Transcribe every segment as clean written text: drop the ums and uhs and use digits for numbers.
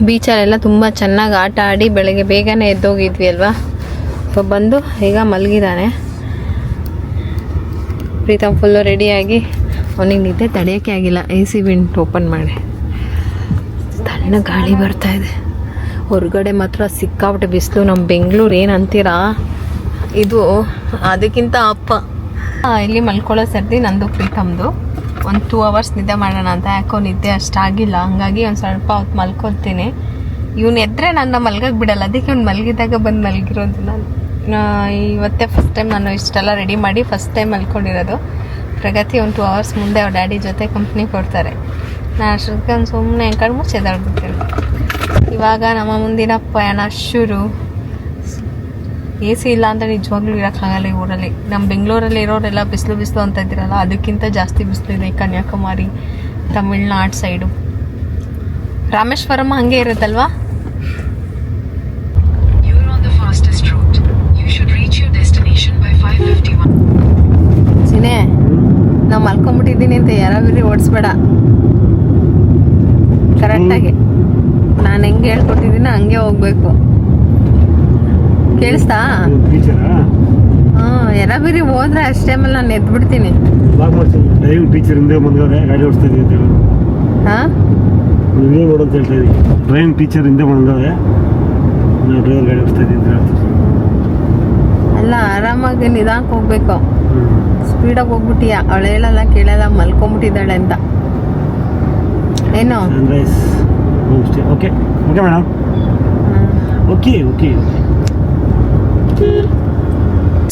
ಬೀಚಲ್ಲೆಲ್ಲ ತುಂಬ ಚೆನ್ನಾಗಿ ಆಟ ಆಡಿ ಬೆಳಗ್ಗೆ ಬೇಗನೆ ಎದ್ದೋಗಿದ್ವಿ ಅಲ್ವಾ. ಸೊ ಬಂದು ಈಗ ಮಲಗಿದ್ದಾನೆ. ಪ್ರೀತಮ್ ಫುಲ್ಲು ರೆಡಿಯಾಗಿ ಅವನಿಗೆ ನಿದ್ದೆ ತಡೆಯೋಕ್ಕೆ ಆಗಿಲ್ಲ. AC ವಿಂಡ್ ಓಪನ್ ಮಾಡಿ ತಣ್ಣ ಗಾಳಿ ಬರ್ತಾಯಿದೆ. ಹೊರಗಡೆ ಮಾತ್ರ ಸಿಕ್ಕಾಬಿಟ್ಟೆ ಬಿಸಿಲು. ನಮ್ಮ ಬೆಂಗಳೂರು ಏನು ಅಂತೀರಾ, ಇದು ಅದಕ್ಕಿಂತ ಅಪ್ಪ. ಇಲ್ಲಿ ಮಲ್ಕೊಳ್ಳೋ ಸರ್ದಿ ನಂದು ಪ್ರೀತಮ್ದು. ಒಂದು 2 ಅವರ್ಸ್ ನಿದ್ದೆ ಮಾಡೋಣ ಅಂತ, ಯಾಕೋ ನಿದ್ದೆ ಅಷ್ಟಾಗಿಲ್ಲ. ಹಂಗಾಗಿ ಒಂದು ಸ್ವಲ್ಪ ಹೊತ್ತು ಮಲ್ಕೊಳ್ತೀನಿ. ಇವ್ನು ಎದ್ದರೆ ನನ್ನ ಮಲ್ಗಕ್ಕೆ ಬಿಡಲ್ಲ, ಅದಕ್ಕೆ ಇವ್ನು ಮಲಗಿದಾಗ ಬಂದು ಮಲಗಿರೋದು. ನಾನು ಇವತ್ತೇ ಫಸ್ಟ್ ಟೈಮ್ ನಾನು ಇಷ್ಟೆಲ್ಲ ರೆಡಿ ಮಾಡಿ ಫಸ್ಟ್ ಟೈಮ್ ಮಲ್ಕೊಂಡಿರೋದು. ಪ್ರಗತಿ ಒಂದು 2 ಅವರ್ಸ್ ಮುಂದೆ ಅವ್ರ ಡ್ಯಾಡಿ ಜೊತೆ ಕಂಪ್ನಿ ಕೊಡ್ತಾರೆ. ನಾನು ಅಷ್ಟೊತ್ತಿಗೆ ಒಂದು ಸುಮ್ಮನೆ ಕಣ್ಣು ಮುಚ್ಚಿ ಎದ್ದಾಡ್ಬಿಡ್ತೀನಿ. ಇವಾಗ ನಮ್ಮ ಮುಂದಿನ ಪಯಣ ಶುರು. AC ಇಲ್ಲ ಅಂತ ನಿಜವಾಗ್ಲೂ ಇರೋಕ್ಕಾಗಲ್ಲ ಈ ಊರಲ್ಲಿ. ನಮ್ಮ ಬೆಂಗಳೂರಲ್ಲಿ ಇರೋರೆಲ್ಲ ಬಿಸಿಲು ಬಿಸಿಲು ಅಂತ ಇದ್ದೀರಲ್ಲ, ಅದಕ್ಕಿಂತ ಜಾಸ್ತಿ ಬಿಸಿಲಿದೆ ಈ ಕನ್ಯಾಕುಮಾರಿ, ತಮಿಳ್ನಾಡು ಸೈಡು. ರಾಮೇಶ್ವರಂ ಹಾಗೆ ಇರುತ್ತಲ್ವಾ? ಸಿನೇ, ನಾವು ಮಲ್ಕೊಂಬಿಟ್ಟಿದ್ದೀನಿ ಅಂತ ಯಾರಾದ್ರೂ ಓಡಿಸ್ಬೇಡ. ಕರೆಕ್ಟಾಗಿ ನಾನು ಹೆಂಗೆ ಹೇಳ್ಕೊಟ್ಟಿದ್ದೀನಿ ಹಂಗೆ ಹೋಗ್ಬೇಕು. ಕೇಳಿಸ್ತಾ? ಯಾರಾಬಿರಿ ಹೋದ್ರೆ ಅಷ್ಟೇ ಮೇಲೆ ನಾನು ಎದ್ಬಿಡ್ತೀನಿ. ಡ್ರೈವಿಂಗ್ ಟೀಚರ್ ಹಿಂದೆ ಬಂದವೆ, ಡ್ರೈವರ್ ಗಾಡಿ ಓಡಿಸ್ತಾ ಇದ್ದೀನಿ. ಅಲ್ಲ, ಆರಾಮಾಗಿ ನಿಧಾನಕ್ಕೆ ಹೋಗ್ಬೇಕು. ಸ್ಪೀಡಾಗಿ ಹೋಗ್ಬಿಟ್ಟಿಯ. ಅವಳು ಹೇಳಲ್ಲ ಕೇಳಲ್ಲ, ಮಲ್ಕೊಂಬಿಟ್ಟಿದ್ದಾಳೆ ಅಂತ. ಏನು okay okay madam, okay okay.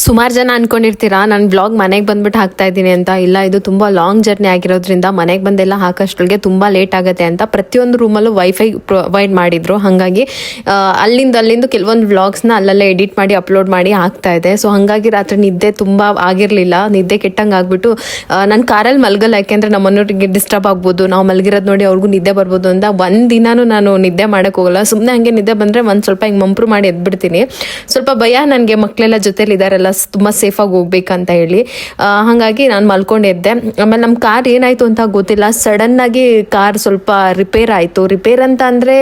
ಸುಮಾರು ಜನ ಅನ್ಕೊಂಡಿರ್ತೀರಾ ನಾನು ವ್ಲಾಗ್ ಮನೆಗೆ ಬಂದ್ಬಿಟ್ಟು ಹಾಕ್ತಾ ಇದ್ದೀನಿ ಅಂತ. ಇಲ್ಲ, ಇದು ತುಂಬ ಲಾಂಗ್ ಜರ್ನಿ ಆಗಿರೋದ್ರಿಂದ ಮನೆಗೆ ಬಂದೆಲ್ಲ ಹಾಕೋಷ್ಟ್ರಿಗೆ ತುಂಬ ಲೇಟ್ ಆಗುತ್ತೆ ಅಂತ ಪ್ರತಿಯೊಂದು ರೂಮಲ್ಲೂ ವೈಫೈ ಪ್ರೊವೈಡ್ ಮಾಡಿದ್ರು. ಹಾಗಾಗಿ ಅಲ್ಲಿಂದ ಕೆಲವೊಂದು ವ್ಲಾಗ್ಸ್ನ ಅಲ್ಲಲ್ಲೇ ಎಡಿಟ್ ಮಾಡಿ ಅಪ್ಲೋಡ್ ಮಾಡಿ ಹಾಕ್ತಾ ಇದೆ. ಸೊ ಹಾಗಾಗಿ ರಾತ್ರಿ ನಿದ್ದೆ ತುಂಬ ಆಗಿರಲಿಲ್ಲ. ನಿದ್ದೆ ಕೆಟ್ಟಂಗೆ ಆಗ್ಬಿಟ್ಟು ನಾನು ಕಾರಲ್ಲಿ ಮಲಗಲ್ಲ, ಯಾಕೆಂದರೆ ನಮ್ಮ ಮನೆಯವ್ರಿಗೆ ಡಿಸ್ಟರ್ಬ್ ಆಗ್ಬೋದು, ನಾವು ಮಲಗಿರೋದು ನೋಡಿ ಅವ್ರಿಗೂ ನಿದ್ದೆ ಬರ್ಬೋದು ಅಂತ ಒಂದಿನಾನು ನಾನು ನಿದ್ದೆ ಮಾಡೋಕ್ಕೆ ಹೋಗಲ್ಲ. ಸುಮ್ಮನೆ ಹಂಗೆ ನಿದ್ದೆ ಬಂದರೆ ಒಂದು ಸ್ವಲ್ಪ ಹಿಂಗೆ ಮಂಪ್ರು ಮಾಡಿ ಎದ್ಬಿಡ್ತೀನಿ. ಸ್ವಲ್ಪ ಭಯ ನನಗೆ, ಮಕ್ಕಳೆಲ್ಲ ಜೊತೆಲಿ ಇದ್ದಾರೆಲ್ಲ, ತುಂಬ ಸೇಫಾಗಿ ಹೋಗ್ಬೇಕಂತ ಹೇಳಿ. ಹಾಗಾಗಿ ನಾನು ಮಲ್ಕೊಂಡಿದ್ದೆ. ಆಮೇಲೆ ನಮ್ಮ ಕಾರ್ ಏನಾಯಿತು ಅಂತ ಗೊತ್ತಿಲ್ಲ, ಸಡನ್ನಾಗಿ ಕಾರ್ ಸ್ವಲ್ಪ ರಿಪೇರ್ ಆಯಿತು. ರಿಪೇರ್ ಅಂತ ಅಂದರೆ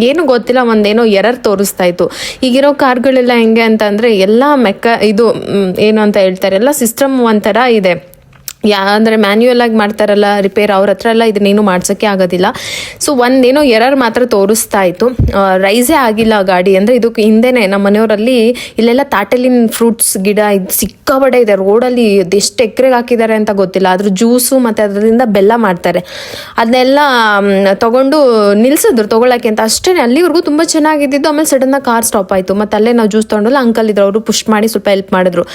ಏನು ಗೊತ್ತಿಲ್ಲ, ಒಂದೇನೋ ಎರರ್ ತೋರಿಸ್ತಾ ಇತ್ತು. ಈಗಿರೋ ಕಾರ್ಗಳೆಲ್ಲ ಹೆಂಗೆ ಅಂತ ಅಂದರೆ ಎಲ್ಲ ಇದು ಏನು ಅಂತ ಹೇಳ್ತಾರೆ, ಎಲ್ಲ ಸಿಸ್ಟಮ್ ಒಂಥರ ಇದೆ. ಅಂದರೆ ಮ್ಯಾನ್ಯುಯಲ್ ಆಗಿ ಮಾಡ್ತಾರಲ್ಲ ರಿಪೇರ್, ಅವ್ರ ಹತ್ರ ಎಲ್ಲ ಇದನ್ನೇನು ಮಾಡ್ಸೋಕ್ಕೆ ಆಗೋದಿಲ್ಲ. ಸೊ ಒಂದೇನೋ ಎರರ್ ಮಾತ್ರ ತೋರಿಸ್ತಾ ಇತ್ತು. ರೈಸೇ ಆಗಿಲ್ಲ ಗಾಡಿ. ಅಂದರೆ ಇದಕ್ಕೆ ಹಿಂದೆನೇ ನಮ್ಮ ಮನೆಯವರಲ್ಲಿ ಇಲ್ಲೆಲ್ಲ ತಾಟಲಿನ ಫ್ರೂಟ್ಸ್ ಗಿಡ ಇದು ಸಿಕ್ಕಾಬಡೆ ಇದೆ ರೋಡಲ್ಲಿ. ಎಷ್ಟು ಎಕರೆಗೆ ಹಾಕಿದ್ದಾರೆ ಅಂತ ಗೊತ್ತಿಲ್ಲ. ಅದ್ರ ಜ್ಯೂಸು ಮತ್ತು ಅದರಿಂದ ಬೆಲ್ಲ ಮಾಡ್ತಾರೆ. ಅದನ್ನೆಲ್ಲ ತೊಗೊಂಡು ನಿಲ್ಸಿದ್ರು ತೊಗೊಳಕ್ಕೆ ಅಂತ. ಅಷ್ಟೇ, ಅಲ್ಲಿವರೆಗೂ ತುಂಬ ಚೆನ್ನಾಗಿದ್ದು. ಆಮೇಲೆ ಸಡನ್ನಾಗಿ ಕಾರ್ ಸ್ಟಾಪ್ ಆಯಿತು. ಮತ್ತು ಅಲ್ಲೇ ನಾವು ಜ್ಯೂಸ್ ತೊಗೊಂಡಲ್ಲ, ಅಂಕಲ್ ಇದ್ರು, ಅವರು ಪುಷ್ ಮಾಡಿ ಸ್ವಲ್ಪ ಹೆಲ್ಪ್ ಮಾಡಿದ್ರು.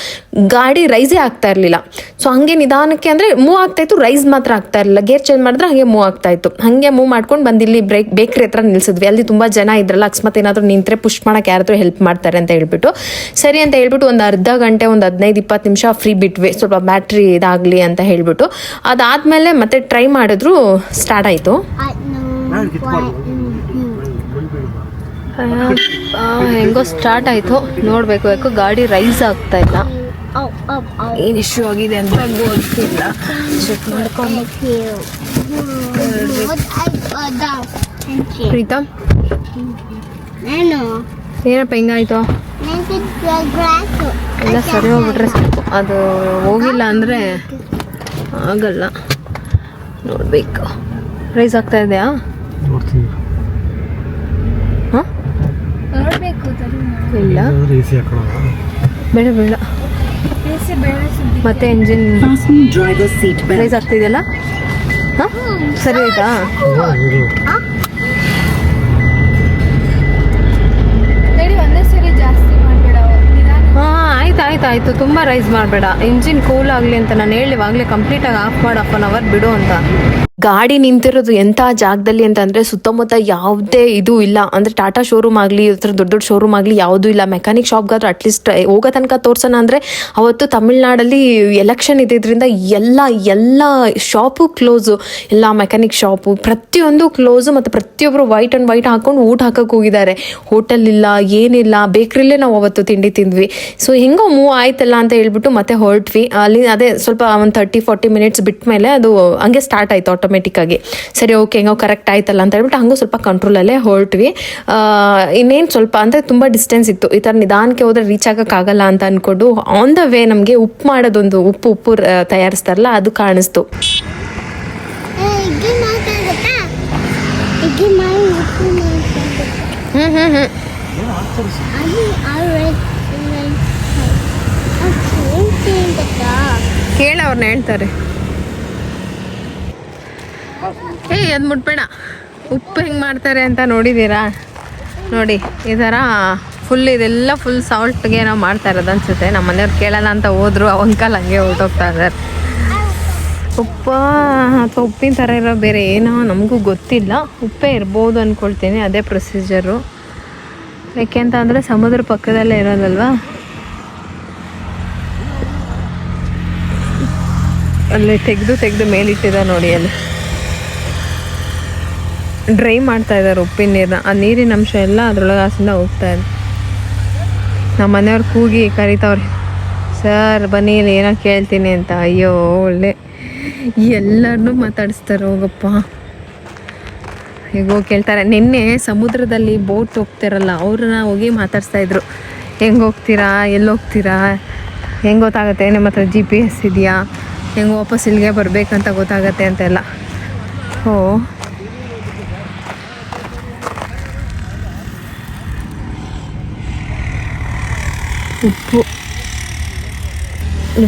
ಗಾಡಿ ರೈಸೇ ಆಗ್ತಾ ಇರಲಿಲ್ಲ. ಸೊ ಹಾಗೆ ನಿಧಾನಕ್ಕೆ ಅಂದರೆ ಮೂವ್ ಆಗ್ತಾಯಿತ್ತು, ರೈಸ್ ಮಾತ್ರ ಆಗ್ತಾ ಇರಲಿಲ್ಲ. ಗೇರ್ ಚೇಂಜ್ ಮಾಡಿದ್ರೆ ಹಾಗೆ ಮೂವ್ ಆಗ್ತಾಯಿತ್ತು. ಹಾಗೆ ಮೂವ್ ಮಾಡ್ಕೊಂಡು ಬಂದು ಇಲ್ಲಿ ಬೇಕ್ರಿ ಹತ್ರ ನಿಲ್ಸಿದ್ವಿ. ಅಲ್ಲಿ ತುಂಬ ಜನ ಇದ್ರಲ್ಲ, ಅಕಸ್ಮಾತ್ ಏನಾದರೂ ನಿಂತರೆ ಪುಷ್ ಮಾಡೋಕೆ ಯಾರಾದರೂ ಹೆಲ್ಪ್ ಮಾಡ್ತಾರೆ ಅಂತ ಹೇಳ್ಬಿಟ್ಟು ಸರಿ ಅಂತ ಹೇಳ್ಬಿಟ್ಟು ಒಂದು ಅರ್ಧ ಗಂಟೆ, ಒಂದು 15-20 ನಿಮಿಷ ಫ್ರೀ ಬಿಟ್ವಿ, ಸ್ವಲ್ಪ ಬ್ಯಾಟ್ರಿ ಇದಾಗಲಿ ಅಂತ ಹೇಳ್ಬಿಟ್ಟು. ಅದಾದಮೇಲೆ ಮತ್ತೆ ಟ್ರೈ ಮಾಡಿದ್ರು, ಸ್ಟಾರ್ಟ್ ಆಯಿತು. ಹೆಂಗೋ ಸ್ಟಾರ್ಟ್ ಆಯಿತು. ನೋಡಬೇಕು, ಯಾಕೋ ಗಾಡಿ ರೈಸ್ ಆಗ್ತಾ ಇಲ್ಲ. ಏನು ಇಶ್ಯೂ ಆಗಿದೆ ಅಂತ ಗೊತ್ತಿಲ್ಲ. ಚೆಕ್ ಮಾಡ್ಕೊಂಡು ಪ್ರೀತಮ್, ಏನಪ್ಪ ಹಿಂಗಾಯ್ತು? ಎಲ್ಲ ಸರಿ ಹೋಗ್ಬಿಟ್ರೆ ಸಾಕು. ಅದು ಹೋಗಿಲ್ಲ ಅಂದರೆ ಆಗಲ್ಲ. ನೋಡಬೇಕು. ರೈಸ್ ಆಗ್ತಾ ಇದೆಯಾ? ಹಾಂ, ಇಲ್ಲ ಬೇಡ ಬೇಡ. ಮತ್ತೆ ಎಂಜಿನ್ ರೈಸ್ ಆಗ್ತಿದೆಯಲ್ಲ? ಹಾಂ, ಸರಿ ಆಯ್ತಾ? ಹಾಂ, ಆಯ್ತು. ತುಂಬ ರೈಸ್ ಮಾಡಬೇಡ. ಇಂಜಿನ್ ಕೂಲ್ ಆಗಲಿ ಅಂತ ನಾನು ಹೇಳಿವಾಗಲೇ ಕಂಪ್ಲೀಟಾಗಿ ಆಫ್ ಮಾಡಿ 1 ಅವರ್ ಬಿಡು ಅಂತ. ಗಾಡಿ ನಿಂತಿರೋದು ಎಂಥ ಜಾಗದಲ್ಲಿ ಅಂತಂದರೆ ಸುತ್ತಮುತ್ತ ಯಾವುದೇ ಇದು ಇಲ್ಲ. ಅಂದರೆ ಟಾಟಾ ಶೋರೂಮ್ ಆಗಲಿ, ಈ ಥರ ದೊಡ್ಡ ದೊಡ್ಡ ಶೋರೂಮ್ ಆಗಲಿ ಯಾವುದೂ ಇಲ್ಲ. ಮೆಕ್ಯಾನಿಕ್ ಶಾಪ್ಗಾದ್ರೂ ಅಟ್ಲೀಸ್ಟ್ ಹೋಗೋ ತನಕ ತೋರ್ಸೋಣ ಅಂದರೆ ಅವತ್ತು ತಮಿಳ್ನಾಡಲ್ಲಿ ಎಲೆಕ್ಷನ್ ಇದ್ದಿದ್ದರಿಂದ ಎಲ್ಲ ಶಾಪು ಕ್ಲೋಸು. ಎಲ್ಲ ಮೆಕ್ಯಾನಿಕ್ ಶಾಪು ಪ್ರತಿಯೊಂದು ಕ್ಲೋಸು. ಮತ್ತು ಪ್ರತಿಯೊಬ್ಬರು ವೈಟ್ ಆ್ಯಂಡ್ ವೈಟ್ ಹಾಕ್ಕೊಂಡು ಊಟ ಹಾಕೋಕೆ ಹೋಗಿದ್ದಾರೆ. ಹೋಟೆಲ್ ಇಲ್ಲ, ಏನಿಲ್ಲ. ಬೇಕ್ರಿಲೇ ನಾವು ಅವತ್ತು ತಿಂಡಿ ತಿಂದ್ವಿ. ಸೊ ಹೆಂಗೋ ಮೂವ್ ಆಯ್ತಲ್ಲ ಅಂತ ಹೇಳ್ಬಿಟ್ಟು ಮತ್ತೆ ಹೊರಟ್ವಿ. ಅಲ್ಲಿ ಅದೇ ಸ್ವಲ್ಪ ಒಂದು 30-40 ಮಿನಿಟ್ಸ್ ಬಿಟ್ಟ ಮೇಲೆ ಅದು ಹಂಗೆ ಸ್ಟಾರ್ಟ್ ಆಯಿತು ಆಟೋಮೆಟಿಕ್. ಆಟೋಮೆಟಿಕ್ಕಾಗಿ. ಸರಿ ಓಕೆ ಹೆಂಗೋ ಕರೆಕ್ಟ್ ಆಯ್ತಲ್ಲ ಅಂತ ಹೇಳ್ಬಿಟ್ಟು ಹಂಗೂ ಸ್ವಲ್ಪ ಕಂಟ್ರೋಲಲ್ಲೇ ಹೊರಟ್ವಿ. ಇನ್ನೇನು ಸ್ವಲ್ಪ ಅಂದರೆ ತುಂಬ ಡಿಸ್ಟೆನ್ಸ್ ಇತ್ತು, ಈ ಥರ ನಿಧಾನಕ್ಕೆ ಹೋದರೆ ರೀಚ್ ಆಗೋಕ್ಕಾಗಲ್ಲ ಅಂತ ಅಂದ್ಕೊಂಡು ಆನ್ ದ ವೇ ನಮಗೆ ಉಪ್ಪು ಮಾಡೋದೊಂದು ಉಪ್ಪು ತಯಾರಿಸ್ತಾರಲ್ಲ ಅದು ಕಾಣಿಸ್ತು. ಕೇಳ ಅವ್ರನ್ನ ಹೇಳ್ತಾರೆ. ಅದು ಮುಟ್ಬೇಡ, ಉಪ್ಪು ಹೆಂಗೆ ಮಾಡ್ತಾರೆ ಅಂತ ನೋಡಿದ್ದೀರಾ? ನೋಡಿ ಈ ಥರ ಫುಲ್ ಇದೆಲ್ಲ ಫುಲ್ ಸಾಲ್ಟ್ಗೆ ನಾವು ಮಾಡ್ತಾ ಇರೋದು ಅನ್ಸುತ್ತೆ. ನಮ್ಮ ಮನೆಯವ್ರು ಕೇಳೋಣ ಅಂತ ಹೋದ್ರು, ಅಂಕಲ್ ಹಂಗೆ ಹೊರಟೋಗ್ತಾ ಇದ್ದಾರೆ. ಉಪ್ಪ ಅಥವಾ ಉಪ್ಪಿನ ಥರ ಇರೋ ಬೇರೆ ಏನೋ ನಮಗೂ ಗೊತ್ತಿಲ್ಲ, ಉಪ್ಪೇ ಇರ್ಬೋದು ಅಂದ್ಕೊಳ್ತೀನಿ. ಅದೇ ಪ್ರೊಸೀಜರು. ಯಾಕೆಂತ ಅಂದರೆ ಸಮುದ್ರ ಪಕ್ಕದಲ್ಲೇ ಇರೋದಲ್ವಾ, ಅಲ್ಲಿ ತೆಗೆದು ಮೇಲಿಟ್ಟಿದ ನೋಡಿ, ಅಲ್ಲಿ ಡ್ರೈ ಮಾಡ್ತಾ ಇದ್ದಾರೆ ಉಪ್ಪಿನ ನೀರನ್ನ. ಆ ನೀರಿನ ಅಂಶ ಎಲ್ಲ ಅದ್ರೊಳಗೆ ಆಸಿಂದ ಹೋಗ್ತಾ ಇದೆ. ನಮ್ಮ ಮನೆಯವ್ರು ಕೂಗಿ ಕರಿತಾವ್ರಿ, ಸರ್ ಬನ್ನಿ ಇಲ್ಲಿ ಏನೋ ಕೇಳ್ತೀನಿ ಅಂತ. ಅಯ್ಯೋ ಒಳ್ಳೆ ಎಲ್ಲರನ್ನೂ ಮಾತಾಡಿಸ್ತಾರೆ, ಹೋಗಪ್ಪ. ಈಗ ಹೋಗಿ ಕೇಳ್ತಾರೆ. ನಿನ್ನೆ ಸಮುದ್ರದಲ್ಲಿ ಬೋಟ್ ಹೋಗ್ತಿರಲ್ಲ, ಅವ್ರನ್ನ ಹೋಗಿ ಮಾತಾಡಿಸ್ತಾ ಇದ್ರು. ಹೆಂಗೆ ಹೋಗ್ತೀರಾ, ಎಲ್ಲಿ ಹೋಗ್ತೀರಾ, ಹೆಂಗೆ ಗೊತ್ತಾಗುತ್ತೆ, ನಿಮ್ಮ ಹತ್ರ GPS ಇದೆಯಾ, ಹೆಂಗೆ ವಾಪಸ್ ಇಲ್ಲಿಗೆ ಬರಬೇಕಂತ ಗೊತ್ತಾಗತ್ತೆ ಅಂತೆಲ್ಲ. ಓ ಉಪ್ಪು,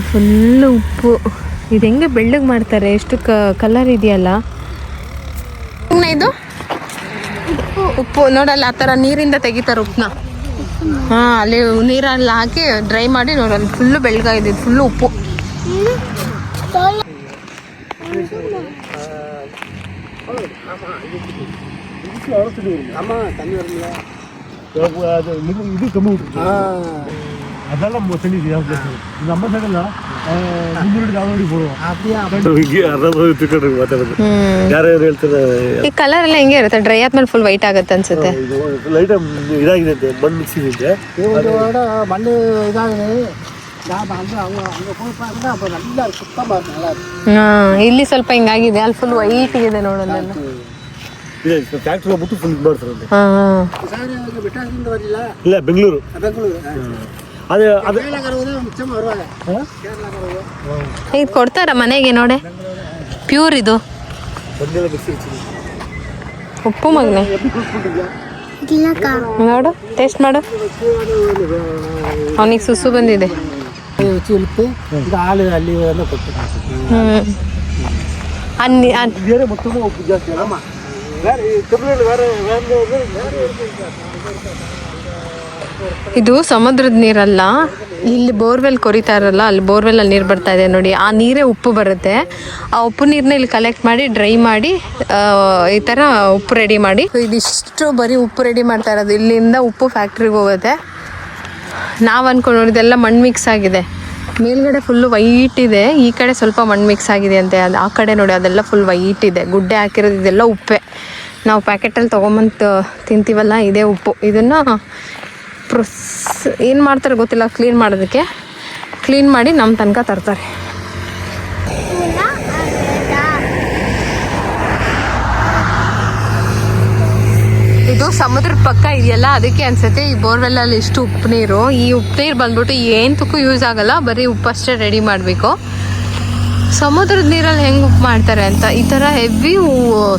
ಫುಲ್ಲು ಉಪ್ಪು. ಇದು ಹೆಂಗೆ ಬೆಳ್ಳಗೆ ಮಾಡ್ತಾರೆ, ಎಷ್ಟು ಕಲರ್ ಇದೆಯಲ್ಲ ಇದು ಉಪ್ಪು. ನೋಡಲ್ಲ ಆ ಥರ ನೀರಿಂದ ತೆಗಿತಾರೆ ಉಪ್ಪನ್ನ. ಹಾಂ, ಅಲ್ಲಿ ನೀರಲ್ಲಿ ಹಾಕಿ ಡ್ರೈ ಮಾಡಿ ನೋಡಲ್ಲ, ಫುಲ್ಲು ಬೆಳ್ಳಗಾಗಿದೆ, ಫುಲ್ಲು ಉಪ್ಪು. அதெல்லாம் நம்ம சைடல்ல ಈ ಕಲರ್ ಎಲ್ಲ ಹೆಂಗೆ ಇರುತ್ತೆ, ಡ್ರೈ ಆದ್ಮೇಲೆ ಫುಲ್ ವೈಟ್ ಆಗುತ್ತೆ ಅನ್ಸುತ್ತೆ. ಲೈಟ್ ಇದಾಗಿದೆ, ಮಣ್ಣು ಮಿಕ್ಸ್ ಇದೆ, ಮಣ್ಣು ಇದಾಗಿದೆ. ಇಲ್ಲಿ ಸ್ವಲ್ಪ ಹಿಂಗಾಗಿದೆ, ಅಲ್ಲಿ ಫುಲ್ ವೈಟ್ ಇದೆ ನೋಡೋಣ. ಇಲ್ಲ ಬೆಂಗಳೂರು ಇದು ಕೊಡ್ತಾರ ಮನೆಗೆ ನೋಡಿ, ಪ್ಯೂರ್ ಇದು ಉಪ್ಪು ಮಗನೆ. ನೋಡು ಟೇಸ್ಟ್ ಮಾಡು, ಅವನಿಗೆ ಸುಸು ಬಂದಿದೆ. ಇದು ಸಮುದ್ರದ ನೀರಲ್ಲ, ಇಲ್ಲಿ ಬೋರ್ವೆಲ್ ಕೊರಿತಾ ಇರಲ್ಲ, ಅಲ್ಲಿ ಬೋರ್ವೆಲ್ ನೀರು ಬರ್ತಾ ಇದೆ ನೋಡಿ, ಆ ನೀರೇ ಉಪ್ಪು ಬರುತ್ತೆ. ಆ ಉಪ್ಪು ನೀರನ್ನ ಇಲ್ಲಿ ಕಲೆಕ್ಟ್ ಮಾಡಿ ಡ್ರೈ ಮಾಡಿ ಈ ಥರ ಉಪ್ಪು ರೆಡಿ ಮಾಡಿ, ಇದಿಷ್ಟು ಬರೀ ಉಪ್ಪು ರೆಡಿ ಮಾಡ್ತಾ ಇರೋದು. ಇಲ್ಲಿಂದ ಉಪ್ಪು ಫ್ಯಾಕ್ಟ್ರಿಗೆ ಹೋಗುತ್ತೆ. ನಾವು ಅಂದ್ಕೊಂಡು ನೋಡಿದೆಲ್ಲ ಮಣ್ಣು ಮಿಕ್ಸ್ ಆಗಿದೆ, ಮೇಲ್ಗಡೆ ಫುಲ್ಲು ವೈಟ್ ಇದೆ, ಈ ಕಡೆ ಸ್ವಲ್ಪ ಮಣ್ಣು ಮಿಕ್ಸ್ ಆಗಿದೆ ಅಂತೆ. ಅದು ಆ ಕಡೆ ನೋಡಿ ಅದೆಲ್ಲ ಫುಲ್ ವೈಟ್ ಇದೆ, ಗುಡ್ಡೆ ಹಾಕಿರೋದು ಇದೆಲ್ಲ ಉಪ್ಪೆ. ನಾವು ಪ್ಯಾಕೆಟಲ್ಲಿ ತೊಗೊಂಬಂದು ತಿಂತೀವಲ್ಲ, ಇದೇ ಉಪ್ಪು. ಇದನ್ನು ಏನು ಮಾಡ್ತಾರೆ ಗೊತ್ತಿಲ್ಲ, ಕ್ಲೀನ್ ಮಾಡೋದಕ್ಕೆ ಕ್ಲೀನ್ ಮಾಡಿ ನಮ್ಮ ತನಕ ತರ್ತಾರೆ. ಇದು ಸಮುದ್ರದ ಪಕ್ಕ ಇದೆಯಲ್ಲ, ಅದಕ್ಕೆ ಅನ್ಸುತ್ತೆ ಈ ಬೋರ್ವೆಲ್ಲಲ್ಲಿ ಇಷ್ಟು ಉಪ್ಪು ನೀರು. ಈ ಉಪ್ಪು ನೀರು ಬಂದ್ಬಿಟ್ಟು ಏನಕ್ಕೂ ಯೂಸ್ ಆಗಲ್ಲ, ಬರೀ ಉಪ್ಪಷ್ಟೇ ರೆಡಿ ಮಾಡಬೇಕು. ಸಮುದ್ರದ ನೀರಲ್ಲಿ ಹೆಂಗೆ ಉಪ್ಪು ಮಾಡ್ತಾರೆ ಅಂತ, ಈ ಥರ ಹೆವಿ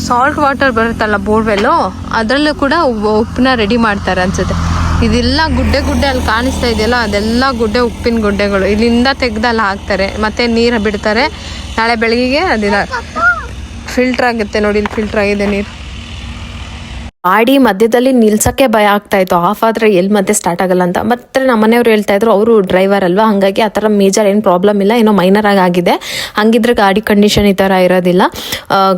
ಸಾಲ್ಟ್ ವಾಟರ್ ಬರುತ್ತಲ್ಲ ಬೋರ್ವೆಲ್ಲು, ಅದರಲ್ಲೂ ಕೂಡ ಉಪ್ಪನ್ನ ರೆಡಿ ಮಾಡ್ತಾರೆ ಅನ್ಸುತ್ತೆ. ಇದೆಲ್ಲ ಗುಡ್ಡೆ ಅಲ್ಲಿ ಕಾಣಿಸ್ತಾ ಇದೆಯಲ್ಲ, ಅದೆಲ್ಲ ಉಪ್ಪಿನ ಗುಡ್ಡೆಗಳು. ಇಲ್ಲಿಂದ ತೆಗ್ದಲ್ಲಿ ಹಾಕ್ತಾರೆ, ಮತ್ತೆ ನೀರು ಬಿಡ್ತಾರೆ. ನಾಳೆ ಬೆಳಗ್ಗೆಗೆ ಅದಿಲ್ಲ ಫಿಲ್ಟ್ರ್ ಆಗುತ್ತೆ ನೋಡಿ, ಇಲ್ಲಿ ಫಿಲ್ಟ್ರ್ ಆಗಿದೆ ನೀರು. ಗಾಡಿ ಮಧ್ಯದಲ್ಲಿ ನಿಲ್ಸಕ್ಕೆ ಭಯ ಆಗ್ತಾ ಇತ್ತು, ಆಫ್ ಆದರೆ ಎಲ್ಲಿ ಮತ್ತೆ ಸ್ಟಾರ್ಟ್ ಆಗಲ್ಲ ಅಂತ. ಮತ್ತೆ ನಮ್ಮ ಮನೆಯವ್ರು ಹೇಳ್ತಾ ಇದ್ರು, ಅವರು ಡ್ರೈವರ್ ಅಲ್ವಾ, ಹಾಗಾಗಿ ಆ ಥರ ಮೇಜರ್ ಏನು ಪ್ರಾಬ್ಲಮ್ ಇಲ್ಲ, ಏನೋ ಮೈನರ್ ಆಗಿದೆ. ಹಂಗಿದ್ರೆ ಗಾಡಿ ಕಂಡೀಷನ್ ಈ ಥರ ಇರೋದಿಲ್ಲ.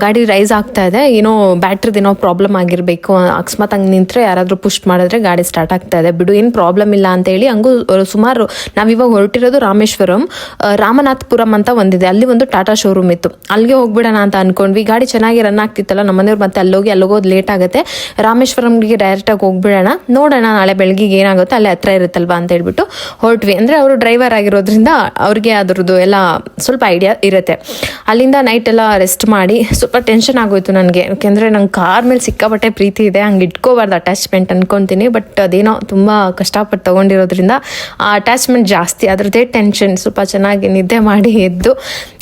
ಗಾಡಿ ರೈಸ್ ಆಗ್ತಾ ಇದೆ, ಏನೋ ಬ್ಯಾಟ್ರಿದು ಏನೋ ಪ್ರಾಬ್ಲಮ್ ಆಗಿರಬೇಕು. ಅಕಸ್ಮಾತ್ ಹಂಗೆ ನಿಂತರೆ ಯಾರಾದರೂ ಪುಷ್ ಮಾಡಿದ್ರೆ ಗಾಡಿ ಸ್ಟಾರ್ಟ್ ಆಗ್ತಾ ಇದೆ, ಬಿಡು ಏನು ಪ್ರಾಬ್ಲಮ್ ಇಲ್ಲ ಅಂತ ಹೇಳಿ. ಹಂಗೂ ಸುಮಾರು ನಾವಿವಾಗ ಹೊರಟಿರೋದು ರಾಮೇಶ್ವರಂ, ರಾಮನಾಥಪುರಂ ಅಂತ ಒಂದಿದೆ, ಅಲ್ಲಿ ಒಂದು ಟಾಟಾ ಶೋರೂಮ್ ಇತ್ತು, ಅಲ್ಲಿಗೆ ಹೋಗ್ಬಿಡೋಣ ಅಂತ ಅನ್ಕೊಂಡ್ವಿ. ಗಾಡಿ ಚೆನ್ನಾಗಿ ರನ್ ಆಗ್ತಿತ್ತಲ್ಲ, ನಮ್ಮ ಮನೆಯವ್ರು ಮತ್ತೆ ಅಲ್ಲೋಗೋದು ಲೇಟ್ ಆಗುತ್ತೆ. ರಾಮೇಶ್ವರಂಗೆ ಡೈರೆಕ್ಟಾಗಿ ಹೋಗ್ಬಿಡೋಣ, ನೋಡೋಣ ನಾಳೆ ಬೆಳಗ್ಗೆಗೆ ಏನಾಗುತ್ತೆ, ಅಲ್ಲೇ ಹತ್ರ ಇರುತ್ತಲ್ವಾ ಅಂತ ಹೇಳ್ಬಿಟ್ಟು ಹೊರಟ್ವಿ. ಅಂದರೆ ಅವರು ಡ್ರೈವರ್ ಆಗಿರೋದ್ರಿಂದ ಅವ್ರಿಗೆ ಅದ್ರದ್ದು ಎಲ್ಲ ಸ್ವಲ್ಪ ಐಡಿಯಾ ಇರುತ್ತೆ. ಅಲ್ಲಿಂದ ನೈಟ್ ಎಲ್ಲ ರೆಸ್ಟ್ ಮಾಡಿ ಸ್ವಲ್ಪ ಟೆನ್ಷನ್ ಆಗೋಯ್ತು ನನಗೆ, ಯಾಕೆಂದರೆ ನಂಗೆ ಕಾರ್ ಮೇಲೆ ಸಿಕ್ಕಾಪಟ್ಟೆ ಪ್ರೀತಿ ಇದೆ, ಹಂಗೆ ಇಟ್ಕೋಬಾರ್ದು ಅಟ್ಯಾಚ್ಮೆಂಟ್ ಅನ್ಕೊತೀನಿ. ಬಟ್ ಅದೇನೋ ತುಂಬ ಕಷ್ಟಪಟ್ಟು ತೊಗೊಂಡಿರೋದ್ರಿಂದ ಆ ಅಟ್ಯಾಚ್ಮೆಂಟ್ ಜಾಸ್ತಿ, ಅದ್ರದ್ದೇ ಟೆನ್ಷನ್. ಸ್ವಲ್ಪ ಚೆನ್ನಾಗಿ ನಿದ್ದೆ ಮಾಡಿ ಎದ್ದು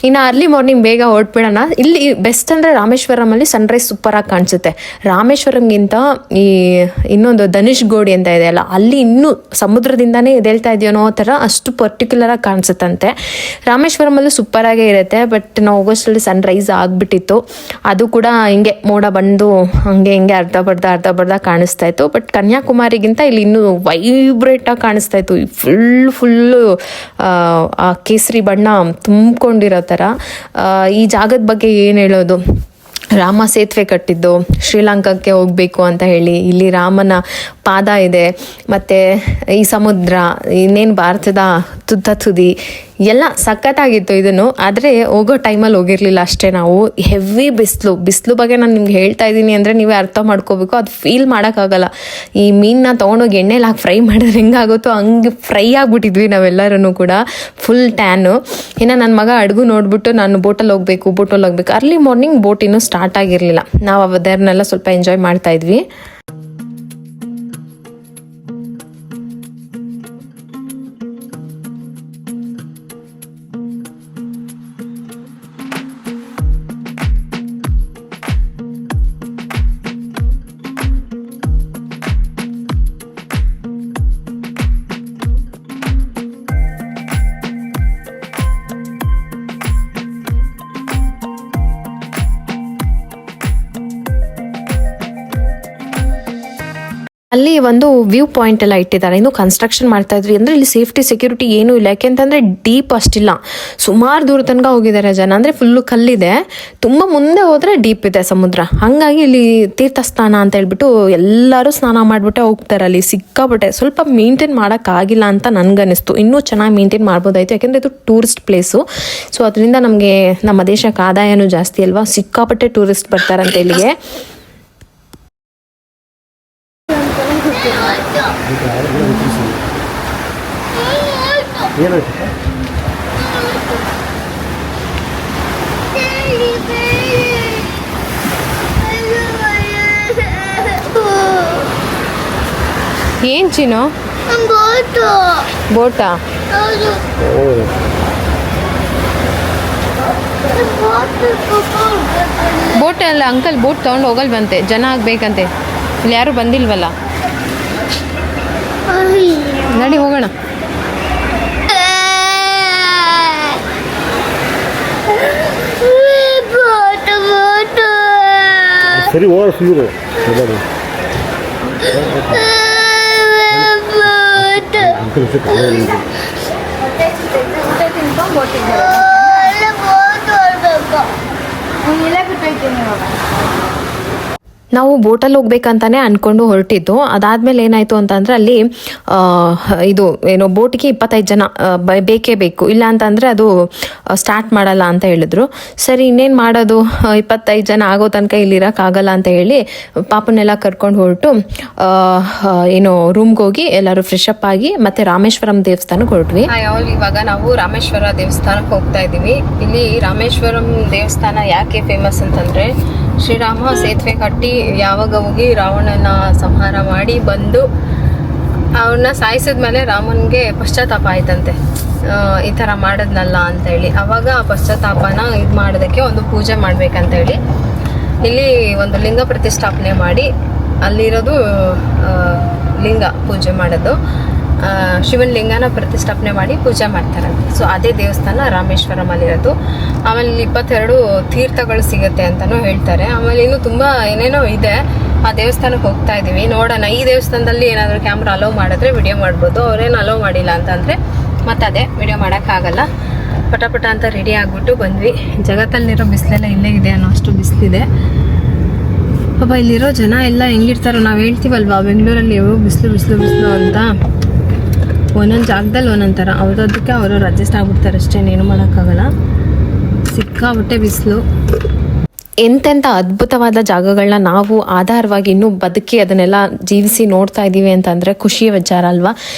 ಇನ್ನು ಅರ್ಲಿ ಮಾರ್ನಿಂಗ್ ಬೇಗ ಹೊರಟ್ಬಿಡೋಣ. ಇಲ್ಲಿ ಬೆಸ್ಟ್ ಅಂದರೆ ರಾಮೇಶ್ವರಮಲ್ಲಿ ಸನ್ರೈಸ್ ಸೂಪರಾಗಿ ಕಾಣಿಸುತ್ತೆ. ರಾಮೇಶ್ವರಂಗಿಂತ ಈ ಇನ್ನೊಂದು ಧನುಷ್ಗೋಡಿ ಅಂತ ಇದೆ ಅಲ್ಲ, ಅಲ್ಲಿ ಇನ್ನೂ ಸಮುದ್ರದಿಂದಾನೇ ಎದ್ದೇಳ್ತಾ ಇದೆಯೋ ಅನ್ನೋ ಥರ ಅಷ್ಟು ಪರ್ಟಿಕ್ಯುಲರಾಗಿ ಕಾಣಿಸುತ್ತಂತೆ. ರಾಮೇಶ್ವರಮಲ್ಲೂ ಸೂಪರಾಗೇ ಇರುತ್ತೆ. ಬಟ್ ನಾವು ಹೋಗೋಷ್ಟರಲ್ಲಿ ಸನ್ರೈಸ್ ಆಗಿಬಿಟ್ಟಿತ್ತು. ಅದು ಕೂಡ ಹಿಂಗೆ ಮೋಡ ಬಂದು ಹಂಗೆ ಹಿಂಗೆ ಅರ್ಧ ಬರ್ಧ ಕಾಣಿಸ್ತಾ ಇತ್ತು. ಬಟ್ ಕನ್ಯಾಕುಮಾರಿಗಿಂತ ಇಲ್ಲಿ ಇನ್ನೂ ವೈಬ್ರೇಟಾಗಿ ಕಾಣಿಸ್ತಾ ಇತ್ತು. ಫುಲ್ಲು ಆ ಕೇಸರಿ ಬಣ್ಣ ತುಂಬಿಕೊಂಡಿರೋ ಥರ. ಈ ಜಾಗದ ಬಗ್ಗೆ ಏನು ಹೇಳೋದು, ರಾಮ ಸೇತುವೆ ಕಟ್ಟಿದ್ದು, ಶ್ರೀಲಂಕಾಕ್ಕೆ ಹೋಗಬೇಕು ಅಂತ ಹೇಳಿ, ಇಲ್ಲಿ ರಾಮನ ಪಾದ ಇದೆ, ಮತ್ತು ಈ ಸಮುದ್ರ, ಇನ್ನೇನು ಭಾರತದ ತುದಿ ಎಲ್ಲ ಸಖತ್ತಾಗಿತ್ತು ಇದನ್ನು. ಆದರೆ ಹೋಗೋ ಟೈಮಲ್ಲಿ ಹೋಗಿರಲಿಲ್ಲ ಅಷ್ಟೇ ನಾವು. ಹೆವಿ ಬಿಸಿಲು ಬಗ್ಗೆ ನಾನು ನಿಮ್ಗೆ ಹೇಳ್ತಾ ಇದ್ದೀನಿ ಅಂದರೆ ನೀವೇ ಅರ್ಥ ಮಾಡ್ಕೋಬೇಕು. ಅದು ಫೀಲ್ ಮಾಡೋಕ್ಕಾಗಲ್ಲ. ಈ ಮೀನನ್ನ ತೊಗೊಂಡೋಗಿ ಎಣ್ಣೆಲಿ ಹಾಕಿ ಫ್ರೈ ಮಾಡಿದ್ರೆ ಹೆಂಗಾಗುತ್ತೋ ಹಂಗೆ ಫ್ರೈ ಆಗಿಬಿಟ್ಟಿದ್ವಿ ನಾವೆಲ್ಲರೂ ಕೂಡ, ಫುಲ್ ಟ್ಯಾನು. ಇನ್ನು ನನ್ನ ಮಗ ಅಡುಗು ನೋಡಿಬಿಟ್ಟು ನಾನು ಬೋಟಲ್ಲಿ ಹೋಗ್ಬೇಕು. ಅರ್ಲಿ ಮಾರ್ನಿಂಗ್ ಬೋಟ್ ಇನ್ನೂ ಸ್ಟಾರ್ಟ್ ಆಗಿರಲಿಲ್ಲ. ನಾವು ಅದನ್ನೆಲ್ಲ ಸ್ವಲ್ಪ ಎಂಜಾಯ್ ಮಾಡ್ತಾಯಿದ್ವಿ. ಅಲ್ಲಿ ಒಂದು ವ್ಯೂ ಪಾಯಿಂಟ್ ಎಲ್ಲ ಇಟ್ಟಿದ್ದಾರೆ, ಇನ್ನು ಕನ್ಸ್ಟ್ರಕ್ಷನ್ ಮಾಡ್ತಾ ಇದ್ರಿ. ಅಂದರೆ ಇಲ್ಲಿ ಸೇಫ್ಟಿ ಸೆಕ್ಯೂರಿಟಿ ಏನೂ ಇಲ್ಲ, ಯಾಕೆಂತಂದರೆ ಡೀಪ್ ಅಷ್ಟಿಲ್ಲ. ಸುಮಾರು ದೂರ ತನಕ ಹೋಗಿದ್ದಾರೆ ಜನ, ಅಂದರೆ ಫುಲ್ಲು ಕಲ್ಲಿದೆ. ತುಂಬ ಮುಂದೆ ಹೋದರೆ ಡೀಪ್ ಇದೆ ಸಮುದ್ರ. ಹಾಗಾಗಿ ಇಲ್ಲಿ ತೀರ್ಥ ಸ್ನಾನ ಅಂತ ಹೇಳ್ಬಿಟ್ಟು ಎಲ್ಲರೂ ಸ್ನಾನ ಮಾಡಿಬಿಟ್ಟೆ ಹೋಗ್ತಾರೆ. ಅಲ್ಲಿ ಸಿಕ್ಕಾಬಿಟ್ಟೆ ಸ್ವಲ್ಪ ಮೇಂಟೈನ್ ಮಾಡೋಕ್ಕಾಗಿಲ್ಲ ಅಂತ ನನಗನ್ನಿಸ್ತು. ಇನ್ನೂ ಚೆನ್ನಾಗಿ ಮೇಂಟೈನ್ ಮಾಡ್ಬೋದಾಯಿತು, ಯಾಕೆಂದರೆ ಇದು ಟೂರಿಸ್ಟ್ ಪ್ಲೇಸು. ಸೊ ಅದರಿಂದ ನಮಗೆ ನಮ್ಮ ದೇಶಕ್ಕೆ ಆದಾಯನೂ ಜಾಸ್ತಿ ಅಲ್ವಾ, ಸಿಕ್ಕಾಪಟ್ಟೆ ಟೂರಿಸ್ಟ್ ಬರ್ತಾರಂತೆ ಇಲ್ಲಿಗೆ. ಏನ್ ಚಿನ್ನು? ಬೋಟಾ? ಬೋಟ್ ಅಲ್ಲ ಅಂಕಲ್, ಬೋಟ್ ತೊಗೊಂಡು ಹೋಗಲ್ವಂತೆ, ಜನ ಆಗ್ಬೇಕಂತೆ. ಇಲ್ಲಿ ಯಾರು ಬಂದಿಲ್ವಲ್ಲ, ನಡಿ ಹೋಗೋಣ. ಸರಿ ಹೋಗೋಣ ಸುಮ್ಮನೆ. ನಾವು ಬೋಟಲ್ಲಿ ಹೋಗ್ಬೇಕಂತಾನೆ ಅಂದ್ಕೊಂಡು ಹೊರಟಿದ್ದು. ಅದಾದಮೇಲೆ ಏನಾಯಿತು ಅಂತಂದರೆ ಅಲ್ಲಿ ಇದು ಏನೋ ಬೋಟಿಗೆ 25 ಜನ ಬೇಕೇ ಬೇಕು, ಇಲ್ಲ ಅಂತಂದರೆ ಅದು ಸ್ಟಾರ್ಟ್ ಮಾಡಲ್ಲ ಅಂತ ಹೇಳಿದ್ರು. ಸರಿ ಇನ್ನೇನು ಮಾಡೋದು, 25 ಜನ ಆಗೋ ತನಕ ಇಲ್ಲಿರೋಕ್ಕಾಗಲ್ಲ ಅಂತ ಹೇಳಿ ಪಾಪನ್ನೆಲ್ಲ ಕರ್ಕೊಂಡು ಹೊರಟು ಏನೋ ರೂಮ್ಗೆ ಹೋಗಿ ಎಲ್ಲರೂ ಫ್ರೆಶ್ ಅಪ್ ಆಗಿ ಮತ್ತೆ ರಾಮೇಶ್ವರಂ ದೇವಸ್ಥಾನಕ್ಕೆ ಹೊರಟ್ವಿ. ಇವಾಗ ನಾವು ರಾಮೇಶ್ವರ ದೇವಸ್ಥಾನಕ್ಕೆ ಹೋಗ್ತಾ ಇದ್ದೀವಿ. ಇಲ್ಲಿ ರಾಮೇಶ್ವರಂ ದೇವಸ್ಥಾನ ಯಾಕೆ ಫೇಮಸ್ ಅಂತಂದರೆ, ಶ್ರೀರಾಮ ಸೇತುವೆ ಕಟ್ಟಿ ಯಾವಾಗ ಹೋಗಿ ರಾವಣನ ಸಂಹಾರ ಮಾಡಿ ಬಂದು ಅವ್ರನ್ನ ಸಾಯಿಸಿದ್ಮೇಲೆ ರಾಮನ್ಗೆ ಪಶ್ಚಾತ್ತಾಪ ಆಯ್ತಂತೆ, ಈ ಥರ ಮಾಡೋದ್ನಲ್ಲ ಅಂತ ಹೇಳಿ. ಅವಾಗ ಆ ಪಶ್ಚಾತ್ತಾಪನ ಇದು ಮಾಡೋದಕ್ಕೆ ಒಂದು ಪೂಜೆ ಮಾಡ್ಬೇಕಂತ ಹೇಳಿ ಇಲ್ಲಿ ಒಂದು ಲಿಂಗ ಪ್ರತಿಷ್ಠಾಪನೆ ಮಾಡಿ, ಅಲ್ಲಿರೋದು ಲಿಂಗ ಪೂಜೆ ಮಾಡೋದು, ಶಿವನ ಲಿಂಗನ ಪ್ರತಿಷ್ಠಾಪನೆ ಮಾಡಿ ಪೂಜೆ ಮಾಡ್ತಾರಂತೆ. ಸೊ ಅದೇ ದೇವಸ್ಥಾನ ರಾಮೇಶ್ವರಮಲ್ಲಿರೋದು. ಆಮೇಲೆ 22 ತೀರ್ಥಗಳು ಸಿಗುತ್ತೆ ಅಂತಲೂ ಹೇಳ್ತಾರೆ. ಆಮೇಲೆ ಇನ್ನೂ ತುಂಬ ಏನೇನೋ ಇದೆ. ಆ ದೇವಸ್ಥಾನಕ್ಕೆ ಹೋಗ್ತಾ ಇದ್ದೀವಿ, ನೋಡೋಣ. ಈ ದೇವಸ್ಥಾನದಲ್ಲಿ ಏನಾದರೂ ಕ್ಯಾಮ್ರಾ ಅಲೋ ಮಾಡಿದ್ರೆ ವಿಡಿಯೋ ಮಾಡ್ಬೋದು. ಅವ್ರೇನು ಅಲೋ ಮಾಡಿಲ್ಲ ಅಂತಂದರೆ ಮತ್ತೆ ಅದೇ ವಿಡಿಯೋ ಮಾಡೋಕ್ಕಾಗಲ್ಲ. ಪಟ ಅಂತ ರೆಡಿ ಆಗಿಬಿಟ್ಟು ಬಂದ್ವಿ. ಜಗತ್ತಲ್ಲಿರೋ ಬಿಸಿಲೆಲ್ಲ ಇಲ್ಲೇ ಇದೆ ಅನ್ನೋ ಅಷ್ಟು ಬಿಸಿಲಿದೆ. ಪಾಪ ಇಲ್ಲಿರೋ ಜನ ಎಲ್ಲ ಹೆಂಗಿರ್ತಾರೋ, ನಾವು ಹೇಳ್ತೀವಲ್ವಾ ಬೆಂಗಳೂರಲ್ಲಿ ಬಿಸಿಲು ಅಂತ, ಒಂದೊಂದು ಜಾಗದಲ್ಲಿ ಒಂದೊಂದು ಥರ. ಅವ್ರದಕ್ಕೆ ಅವರು ಅಡ್ಜಸ್ಟ್ ಆಗ್ಬಿಡ್ತಾರೆ ಅಷ್ಟೇ, ಏನು ಮಾಡೋಕ್ಕಾಗಲ್ಲ. ಸಿಕ್ಕಾಬಿಟ್ಟೆ ಬಿಸಿಲು. ಎಂತೆಂಥ ಅದ್ಭುತವಾದ ಜಾಗಗಳನ್ನ ನಾವು ಆಧಾರವಾಗಿ ಇನ್ನೂ ಬದುಕಿ ಅದನ್ನೆಲ್ಲ ಜೀವಿಸಿ ನೋಡ್ತಾ ಇದ್ದೀವಿ ಅಂತಂದರೆ ಖುಷಿಯ ವಿಚಾರ ಅಲ್ವಾ.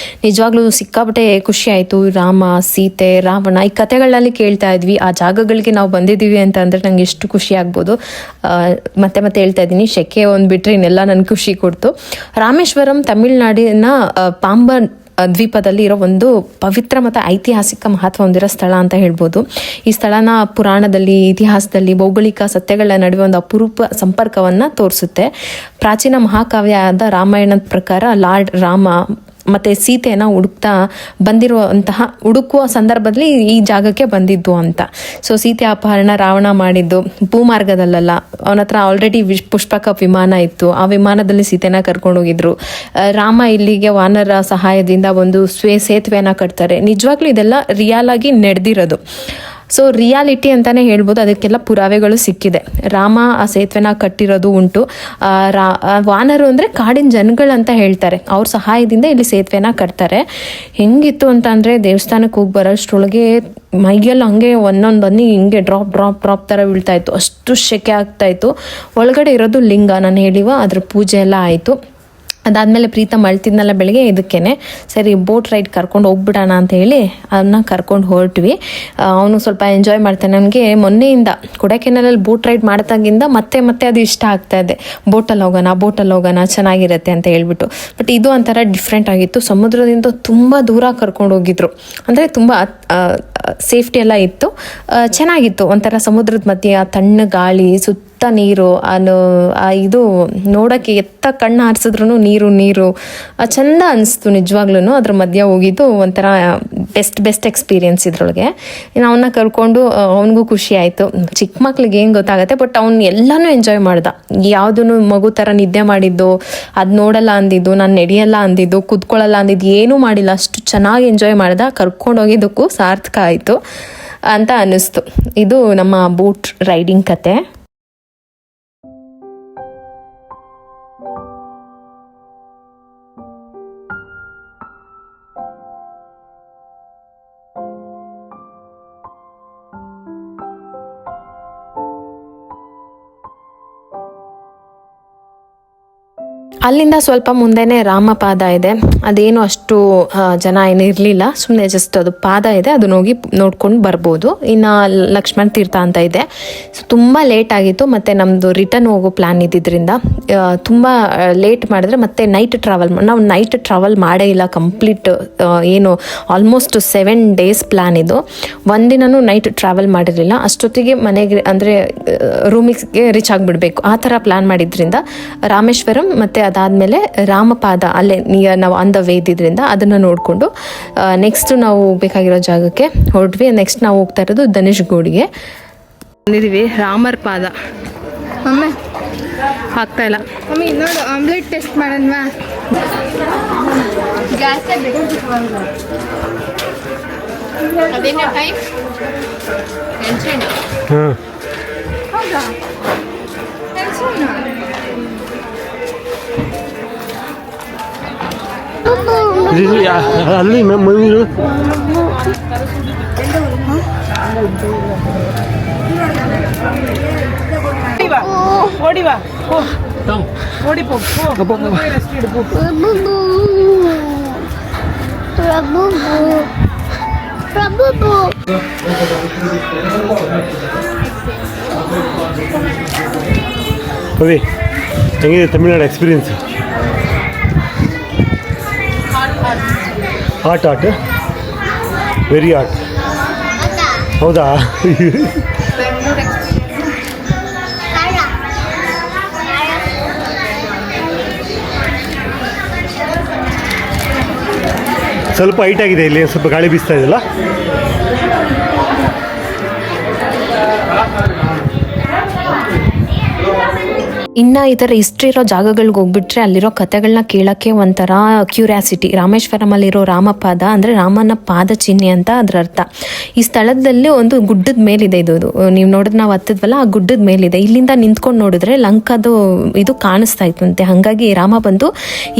ನಿಜವಾಗ್ಲೂ ಸಿಕ್ಕಾಪಟ್ಟೆ ಖುಷಿ ಆಯಿತು. ರಾಮ, ಸೀತೆ, ರಾವಣ ಈ ಕಥೆಗಳಲ್ಲಿ ಕೇಳ್ತಾ ಇದ್ವಿ. ಆ ಜಾಗಗಳಿಗೆ ನಾವು ಬಂದಿದ್ದೀವಿ ಅಂತ ಅಂದರೆ ನಂಗೆ ಎಷ್ಟು ಖುಷಿ ಆಗ್ಬೋದು. ಮತ್ತೆ ಮತ್ತೆ ಹೇಳ್ತಾ ಇದ್ದೀನಿ, ಶೆಕೆ ಒಂದು ಬಿಟ್ಟರೆ ಇನ್ನೆಲ್ಲ ನನಗೆ ಖುಷಿ ಕೊಡ್ತು. ರಾಮೇಶ್ವರಂ ತಮಿಳ್ನಾಡಿನ ಪಾಂಬನ್ ದ್ವೀಪದಲ್ಲಿ ಇರೋ ಒಂದು ಪವಿತ್ರ ಮತ್ತು ಐತಿಹಾಸಿಕ ಮಹತ್ವ ಹೊಂದಿರೋ ಸ್ಥಳ ಅಂತ ಹೇಳ್ಬೋದು. ಈ ಸ್ಥಳನ ಪುರಾಣದಲ್ಲಿ, ಇತಿಹಾಸದಲ್ಲಿ, ಭೌಗೋಳಿಕ ಸತ್ಯಗಳ ನಡುವೆ ಒಂದು ಅಪರೂಪ ಸಂಪರ್ಕವನ್ನು ತೋರಿಸುತ್ತೆ. ಪ್ರಾಚೀನ ಮಹಾಕಾವ್ಯ ಆದ ರಾಮಾಯಣದ ಪ್ರಕಾರ ಲಾರ್ಡ್ ರಾಮ ಮತ್ತು ಸೀತೆಯನ್ನು ಹುಡುಕುವ ಸಂದರ್ಭದಲ್ಲಿ ಈ ಜಾಗಕ್ಕೆ ಬಂದಿದ್ದು ಅಂತ. ಸೊ ಸೀತೆ ಅಪಹರಣ ರಾವಣ ಮಾಡಿದ್ದು ಭೂಮಾರ್ಗದಲ್ಲ, ಅವನ ಹತ್ರ ಆಲ್ರೆಡಿ ಪುಷ್ಪಕ ವಿಮಾನ ಇತ್ತು. ಆ ವಿಮಾನದಲ್ಲಿ ಸೀತೆನ ಕರ್ಕೊಂಡು ಹೋಗಿದ್ರು. ರಾಮ ಇಲ್ಲಿಗೆ ವಾನರ ಸಹಾಯದಿಂದ ಒಂದು ಸೇತುವೆನ ಕಟ್ತಾರೆ. ನಿಜವಾಗ್ಲೂ ಇದೆಲ್ಲ ರಿಯಲ್ ಆಗಿ ನಡೆದಿರೋದು. ಸೊ ರಿಯಾಲಿಟಿ ಅಂತಲೇ ಹೇಳ್ಬೋದು. ಅದಕ್ಕೆಲ್ಲ ಪುರಾವೆಗಳು ಸಿಕ್ಕಿದೆ. ರಾಮ ಆ ಸೇತುವೆನ ಕಟ್ಟಿರೋದು ಉಂಟು. ವಾನರು ಅಂದರೆ ಕಾಡಿನ ಜನಗಳಂತ ಹೇಳ್ತಾರೆ. ಅವ್ರ ಸಹಾಯದಿಂದ ಇಲ್ಲಿ ಸೇತುವೆನ ಕಟ್ತಾರೆ. ಹೆಂಗಿತ್ತು ಅಂತ ಅಂದರೆ ದೇವಸ್ಥಾನಕ್ಕೆ ಹೋಗಿ ಬರೋಷ್ಟ್ರೊಳಗೆ ಮೈಯಲ್ಲಿ ಹಂಗೆ ಒಂದೊಂದು ಹಿಂಗೆ ಡ್ರಾಪ್ ಥರ ಬೀಳ್ತಾ ಇತ್ತು. ಅಷ್ಟು ಸೆಕೆ ಆಗ್ತಾಯಿತ್ತು. ಒಳಗಡೆ ಇರೋದು ಲಿಂಗ, ನಾನು ಹೇಳಿವ ಅದ್ರ ಪೂಜೆ ಎಲ್ಲ ಆಯಿತು. ಅದಾದಮೇಲೆ ಪ್ರೀತಮ್ ಅಳ್ತಿದ್ನಲ್ಲ ಬೆಳಗ್ಗೆ, ಇದಕ್ಕೇನೆ ಸರಿ ಬೋಟ್ ರೈಡ್ ಕರ್ಕೊಂಡು ಹೋಗ್ಬಿಡೋಣ ಅಂತ ಹೇಳಿ ಅದನ್ನ ಕರ್ಕೊಂಡು ಹೊರಟ್ವಿ. ಅವನು ಸ್ವಲ್ಪ ಎಂಜಾಯ್ ಮಾಡ್ತಾನೆ. ನನಗೆ ಮೊನ್ನೆಯಿಂದ ಕೊಡೈಕೆನಾಲಲ್ಲಿ ಬೋಟ್ ರೈಡ್ ಮಾಡ್ದಾಗಿಂದ ಮತ್ತೆ ಅದು ಇಷ್ಟ ಆಗ್ತಾ ಇದೆ. ಬೋಟಲ್ಲಿ ಹೋಗೋಣ ಚೆನ್ನಾಗಿರುತ್ತೆ ಅಂತ ಹೇಳ್ಬಿಟ್ಟು. ಬಟ್ ಇದು ಒಂಥರ ಡಿಫ್ರೆಂಟ್ ಆಗಿತ್ತು. ಸಮುದ್ರದಿಂದ ತುಂಬ ದೂರ ಕರ್ಕೊಂಡು ಹೋಗಿದ್ರು. ಅಂದರೆ ತುಂಬ ಸೇಫ್ಟಿ ಎಲ್ಲ ಇತ್ತು, ಚೆನ್ನಾಗಿತ್ತು. ಒಂಥರ ಸಮುದ್ರದ ಮಧ್ಯೆ ಆ ತಣ್ಣ ಗಾಳಿ, ಸುತ್ತ ನೀರು, ಇದು ನೋಡೋಕ್ಕೆ ಎತ್ತ ಕಣ್ಣು ಹಾರಿಸಿದ್ರು ನೀರು ಚಂದ ಅನಿಸ್ತು ನಿಜವಾಗ್ಲೂ. ಅದ್ರ ಮಧ್ಯೆ ಹೋಗಿದ್ದು ಒಂಥರ ಬೆಸ್ಟ್ ಎಕ್ಸ್ಪೀರಿಯನ್ಸ್ ಇದ್ರೊಳಗೆ. ಅವನ್ನ ಕರ್ಕೊಂಡು ಅವನಿಗೂ ಖುಷಿ ಆಯಿತು. ಚಿಕ್ಕ ಮಕ್ಳಿಗೆ ಏನು ಗೊತ್ತಾಗುತ್ತೆ, ಬಟ್ ಅವ್ನು ಎಲ್ಲನೂ ಎಂಜಾಯ್ ಮಾಡ್ದ. ಯಾವುದೂ ಮಗು ಥರ ನಿದ್ದೆ ಮಾಡಿದ್ದು, ಅದು ನೋಡಲ್ಲ ಅಂದಿದ್ದು, ನಾನು ನಡೆಯಲ್ಲ ಅಂದಿದ್ದು, ಕುತ್ಕೊಳ್ಳಲ್ಲ ಅಂದಿದ್ದು ಏನೂ ಮಾಡಿಲ್ಲ. ಅಷ್ಟು ಚೆನ್ನಾಗಿ ಎಂಜಾಯ್ ಮಾಡ್ದ. ಕರ್ಕೊಂಡೋಗಿದ್ದಕ್ಕೂ ಸಾರ್ಥಕ ಆಯಿತು ಅಂತ ಅನ್ನಿಸ್ತು. ಇದು ನಮ್ಮ ಬೋಟ್ ರೈಡಿಂಗ್ ಕತೆ. ಅಲ್ಲಿಂದ ಸ್ವಲ್ಪ ಮುಂದೆನೇ ರಾಮಪಾದ ಇದೆ. ಅದೇನು ಅಷ್ಟು ಜನ ಏನು ಇರಲಿಲ್ಲ, ಸುಮ್ಮನೆ ಜಸ್ಟ್ ಅದು ಪಾದ ಇದೆ, ಅದನ್ನ ಹೋಗಿ ನೋಡ್ಕೊಂಡು ಬರ್ಬೋದು. ಇನ್ನು ಲಕ್ಷ್ಮಣ್ ತೀರ್ಥ ಅಂತ ಇದೆ. ಸೊ ತುಂಬ ಲೇಟ್ ಆಗಿತ್ತು. ಮತ್ತು ನಮ್ಮದು ರಿಟರ್ನ್ ಹೋಗೋ ಪ್ಲ್ಯಾನ್ ಇದ್ದಿದ್ದರಿಂದ ತುಂಬ ಲೇಟ್ ಮಾಡಿದ್ರೆ ಮತ್ತೆ ನಾವು ನೈಟ್ ಟ್ರಾವೆಲ್ ಮಾಡೇ ಇಲ್ಲ. ಕಂಪ್ಲೀಟ್ ಏನು ಆಲ್ಮೋಸ್ಟ್ 7 days ಪ್ಲ್ಯಾನ್ ಇದು. ಒಂದಿನೂ ನೈಟ್ ಟ್ರಾವೆಲ್ ಮಾಡಿರಲಿಲ್ಲ. ಅಷ್ಟೊತ್ತಿಗೆ ಮನೆಗೆ ಅಂದರೆ ರೂಮಿಗೆ ರೀಚ್ ಆಗಿಬಿಡ್ಬೇಕು, ಆ ಥರ ಪ್ಲ್ಯಾನ್ ಮಾಡಿದ್ರಿಂದ ರಾಮೇಶ್ವರಂ ಮತ್ತು ಅದಾದಮೇಲೆ ರಾಮಪಾದ ಅಲ್ಲೇ ನಾವು ಆನ್ ದ ವೇ ಇದ್ದಿದ್ದರಿಂದ ಅದನ್ನು ನೋಡಿಕೊಂಡು ನೆಕ್ಸ್ಟ್ ನಾವು ಹೋಗ್ಬೇಕಾಗಿರೋ ಜಾಗಕ್ಕೆ ಹೊರಟ್ವಿ. ನೆಕ್ಸ್ಟ್ ನಾವು ಹೋಗ್ತಾ ಇರೋದು ಧನುಷ್ಗೋಡಿಗೆ ಬಂದಿದ್ದೀವಿ. ರಾಮರ್ ಪಾದ ಮಮ್ಮಿ ಆಗ್ತಾ ಇಲ್ಲ. ಮಮ್ಮಿ ನೋಡು, ಆಮ್ಲೆಟ್ ಟೆಸ್ಟ್ ಮಾಡೋಣವಾ? ಹಾಂ ಹೌದಾ? ಅಲ್ಲಿ ಮಂಜು ಓಡಿ ಬಾ, ಓಡಿ ಪೋ, ರೆಸ್ಟ್ ಇಡು. ಅದೇ ಹೆಂಗಿದೆ ತಮಿಳ್ನಾಡು ಎಕ್ಸ್ಪೀರಿಯನ್ಸ್? ಆಟ್ ವೆರಿ ಆಟ್. ಹೌದಾ? ಸ್ವಲ್ಪ ಹೈಟ್ ಆಗಿದೆ ಇಲ್ಲಿ, ಸ್ವಲ್ಪ ಗಾಳಿ ಬೀಸ್ತಾ ಇದೆಯಲ್ಲ. ಇನ್ನು ಈ ಥರ ಹಿಸ್ಟ್ರಿ ಇರೋ ಜಾಗಗಳಿಗೆ ಹೋಗ್ಬಿಟ್ರೆ ಅಲ್ಲಿರೋ ಕಥೆಗಳನ್ನ ಕೇಳೋಕ್ಕೆ ಒಂಥರ ಕ್ಯೂರಿಯಾಸಿಟಿ. ರಾಮೇಶ್ವರಮಲ್ಲಿರೋ ರಾಮಪಾದ ಅಂದರೆ ರಾಮನ ಪಾದ ಚಿಹ್ನೆ ಅಂತ ಅದರ ಅರ್ಥ. ಈ ಸ್ಥಳದಲ್ಲಿ ಒಂದು ಗುಡ್ಡದ ಮೇಲಿದೆ ಇದು. ನೀವು ನೋಡಿದ್ರೆ ನಾವು ಹತ್ತಿದ್ವಲ್ಲ, ಆ ಗುಡ್ಡದ ಮೇಲಿದೆ. ಇಲ್ಲಿಂದ ನಿಂತ್ಕೊಂಡು ನೋಡಿದ್ರೆ ಲಂಕಾದು ಇದು ಕಾಣಿಸ್ತಾ ಇತ್ತಂತೆ. ಹಾಗಾಗಿ ರಾಮ ಬಂದು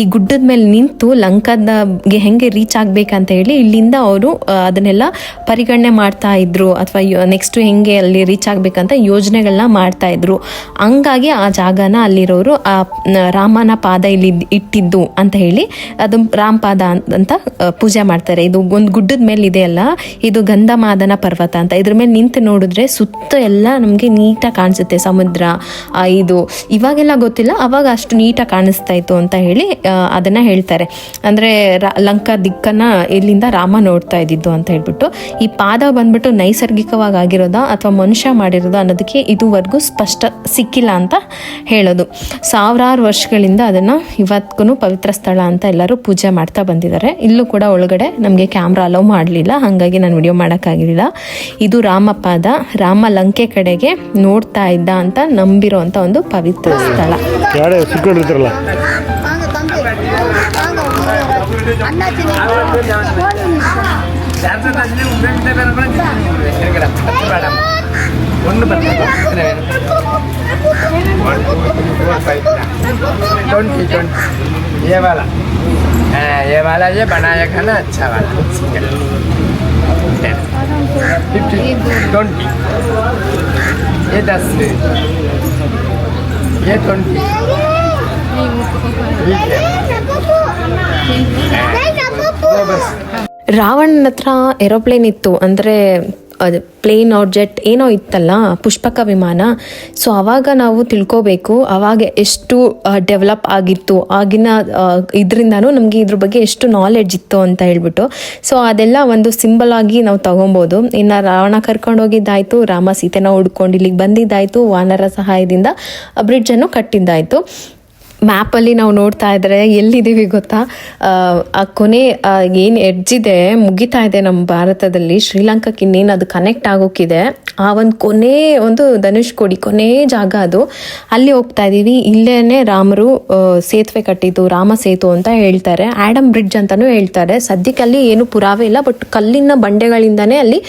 ಈ ಗುಡ್ಡದ ಮೇಲೆ ನಿಂತು ಲಂಕಾದಾಗೆ ಹೆಂಗೆ ರೀಚ್ ಆಗಬೇಕಂತ ಹೇಳಿ ಇಲ್ಲಿಂದ ಅವರು ಅದನ್ನೆಲ್ಲ ಪರಿಗಣನೆ ಮಾಡ್ತಾ ಇದ್ರು, ಅಥವಾ ನೆಕ್ಸ್ಟ್ ಹೆಂಗೆ ಅಲ್ಲಿ ರೀಚ್ ಆಗಬೇಕಂತ ಯೋಜನೆಗಳನ್ನ ಮಾಡ್ತಾ ಇದ್ರು. ಹಂಗಾಗಿ ಆ ಜಾಗನ ಅಲ್ಲಿರೋರು ಆ ರಾಮನ ಪಾದ ಇಲ್ಲಿ ಇಟ್ಟಿದ್ದು ಅಂತ ಹೇಳಿ ಅದು ರಾಮಪಾದ ಅಂತ ಪೂಜೆ ಮಾಡ್ತಾರೆ. ಇದು ಒಂದು ಗುಡ್ಡದ ಮೇಲೆ ಇದೆಯಲ್ಲ, ಇದು ಗಂಧಮಾದನ ಪರ್ವತ ಅಂತ. ಇದ್ರ ಮೇಲೆ ನಿಂತು ನೋಡಿದ್ರೆ ಸುತ್ತ ಎಲ್ಲ ನಮಗೆ ನೀಟಾಗಿ ಕಾಣಿಸುತ್ತೆ ಸಮುದ್ರ. ಇದು ಇವಾಗೆಲ್ಲ ಗೊತ್ತಿಲ್ಲ, ಅವಾಗ ಅಷ್ಟು ನೀಟಾಗಿ ಕಾಣಿಸ್ತಾ ಇತ್ತು ಅಂತ ಹೇಳಿ ಅದನ್ನ ಹೇಳ್ತಾರೆ. ಅಂದರೆ ಲಂಕಾ ದಿಕ್ಕನ್ನ ಇಲ್ಲಿಂದ ರಾಮ ನೋಡ್ತಾ ಇದ್ದಿದ್ದು ಅಂತ ಹೇಳ್ಬಿಟ್ಟು. ಈ ಪಾದ ಬಂದ್ಬಿಟ್ಟು ನೈಸರ್ಗಿಕವಾಗಿ ಆಗಿರೋದಾ ಅಥವಾ ಮನುಷ್ಯ ಮಾಡಿರೋದಾ ಅನ್ನೋದಕ್ಕೆ ಇದುವರೆಗೂ ಸ್ಪಷ್ಟ ಸಿಕ್ಕಿಲ್ಲ ಅಂತ ಹೇಳೋದು. ಸಾವಿರಾರು ವರ್ಷಗಳಿಂದ ಅದನ್ನು ಇವತ್ತಿಗೂ ಪವಿತ್ರ ಸ್ಥಳ ಅಂತ ಎಲ್ಲರೂ ಪೂಜೆ ಮಾಡ್ತಾ ಬಂದಿದ್ದಾರೆ. ಇಲ್ಲೂ ಕೂಡ ಒಳಗಡೆ ನಮಗೆ ಕ್ಯಾಮ್ರಾ ಅಲೋ ಮಾಡಲಿಲ್ಲ, ಹಾಗಾಗಿ ನಾನು ವಿಡಿಯೋ ಮಾಡೋಕ್ಕಾಗಿರಲಿಲ್ಲ. ಇದು ರಾಮಪಾದ, ರಾಮ ಲಂಕೆ ಕಡೆಗೆ ನೋಡ್ತಾ ಇದ್ದ ಅಂತ ನಂಬಿರೋ ಅಂತ ಒಂದು ಪವಿತ್ರ ಸ್ಥಳ. ಸಿಕ್ಕೊಂಡಿರ್ತಾರಲ್ಲ ಒಂದು ಬರ್ತದೆ 20 ये वाला ये बनाया खाना अच्छा वाला 50 20 ये 10 ये 20 वो बस. ರಾವಣನ ಹತ್ರ ಏರೋಪ್ಲೇನ್ ಇತ್ತು, ಅಂದರೆ ಅದು ಪ್ಲೇನ್ ಆರ್ ಜೆಟ್ ಏನೋ ಇತ್ತಲ್ಲ, ಪುಷ್ಪಕ ವಿಮಾನ. ಸೊ ಆವಾಗ ನಾವು ತಿಳ್ಕೋಬೇಕು ಆವಾಗ ಎಷ್ಟು ಡೆವಲಪ್ ಆಗಿತ್ತು, ಆಗಿನ ಇದರಿಂದನೂ ನಮಗೆ ಇದ್ರ ಬಗ್ಗೆ ಎಷ್ಟು ನಾಲೆಡ್ಜ್ ಇತ್ತು ಅಂತ ಹೇಳ್ಬಿಟ್ಟು. ಸೊ ಅದೆಲ್ಲ ಒಂದು ಸಿಂಬಲ್ ಆಗಿ ನಾವು ತಗೊಬೋದು. ಇನ್ನು ರಾವಣ ಕರ್ಕೊಂಡು ಹೋಗಿದ್ದಾಯಿತು, ರಾಮ ಸೀತೆನ ಹುಡ್ಕೊಂಡು ಇಲ್ಲಿಗೆ ಬಂದಿದ್ದಾಯಿತು, ವಾನರ ಸಹಾಯದಿಂದ ಬ್ರಿಡ್ಜನ್ನು ಕಟ್ಟಿದ್ದಾಯಿತು. ಮ್ಯಾಪಲ್ಲಿ ನಾವು ನೋಡ್ತಾ ಇದ್ರೆ ಎಲ್ಲಿದ್ದೀವಿ ಗೊತ್ತಾ, ಆ ಕೊನೆ ಏನು ಎಡ್ಜಿದೆ ಮುಗಿತಾ ಇದೆ ನಮ್ಮ ಭಾರತದಲ್ಲಿ, ಶ್ರೀಲಂಕಾಕ್ಕೆ ಇನ್ನೇನು ಅದು ಕನೆಕ್ಟ್ ಆಗೋಕ್ಕಿದೆ. ಆ ಒಂದು ಕೊನೆ ಒಂದು ಧನುಷ್ಕೋಡಿ ಕೊನೆ ಜಾಗ ಅದು, ಅಲ್ಲಿ ಹೋಗ್ತಾ ಇದ್ದೀವಿ. ಇಲ್ಲೇ ರಾಮರು ಸೇತುವೆ ಕಟ್ಟಿದ್ದು, ರಾಮ ಸೇತು ಅಂತ ಹೇಳ್ತಾರೆ, ಆ್ಯಡಮ್ ಬ್ರಿಡ್ಜ್ ಅಂತಲೂ ಹೇಳ್ತಾರೆ. ಸದ್ಯಕ್ಕೆ ಅಲ್ಲಿ ಏನು ಪುರಾವೆ ಇಲ್ಲ, ಬಟ್ ಕಲ್ಲಿನ ಬಂಡೆಗಳಿಂದನೇ ಅಲ್ಲಿ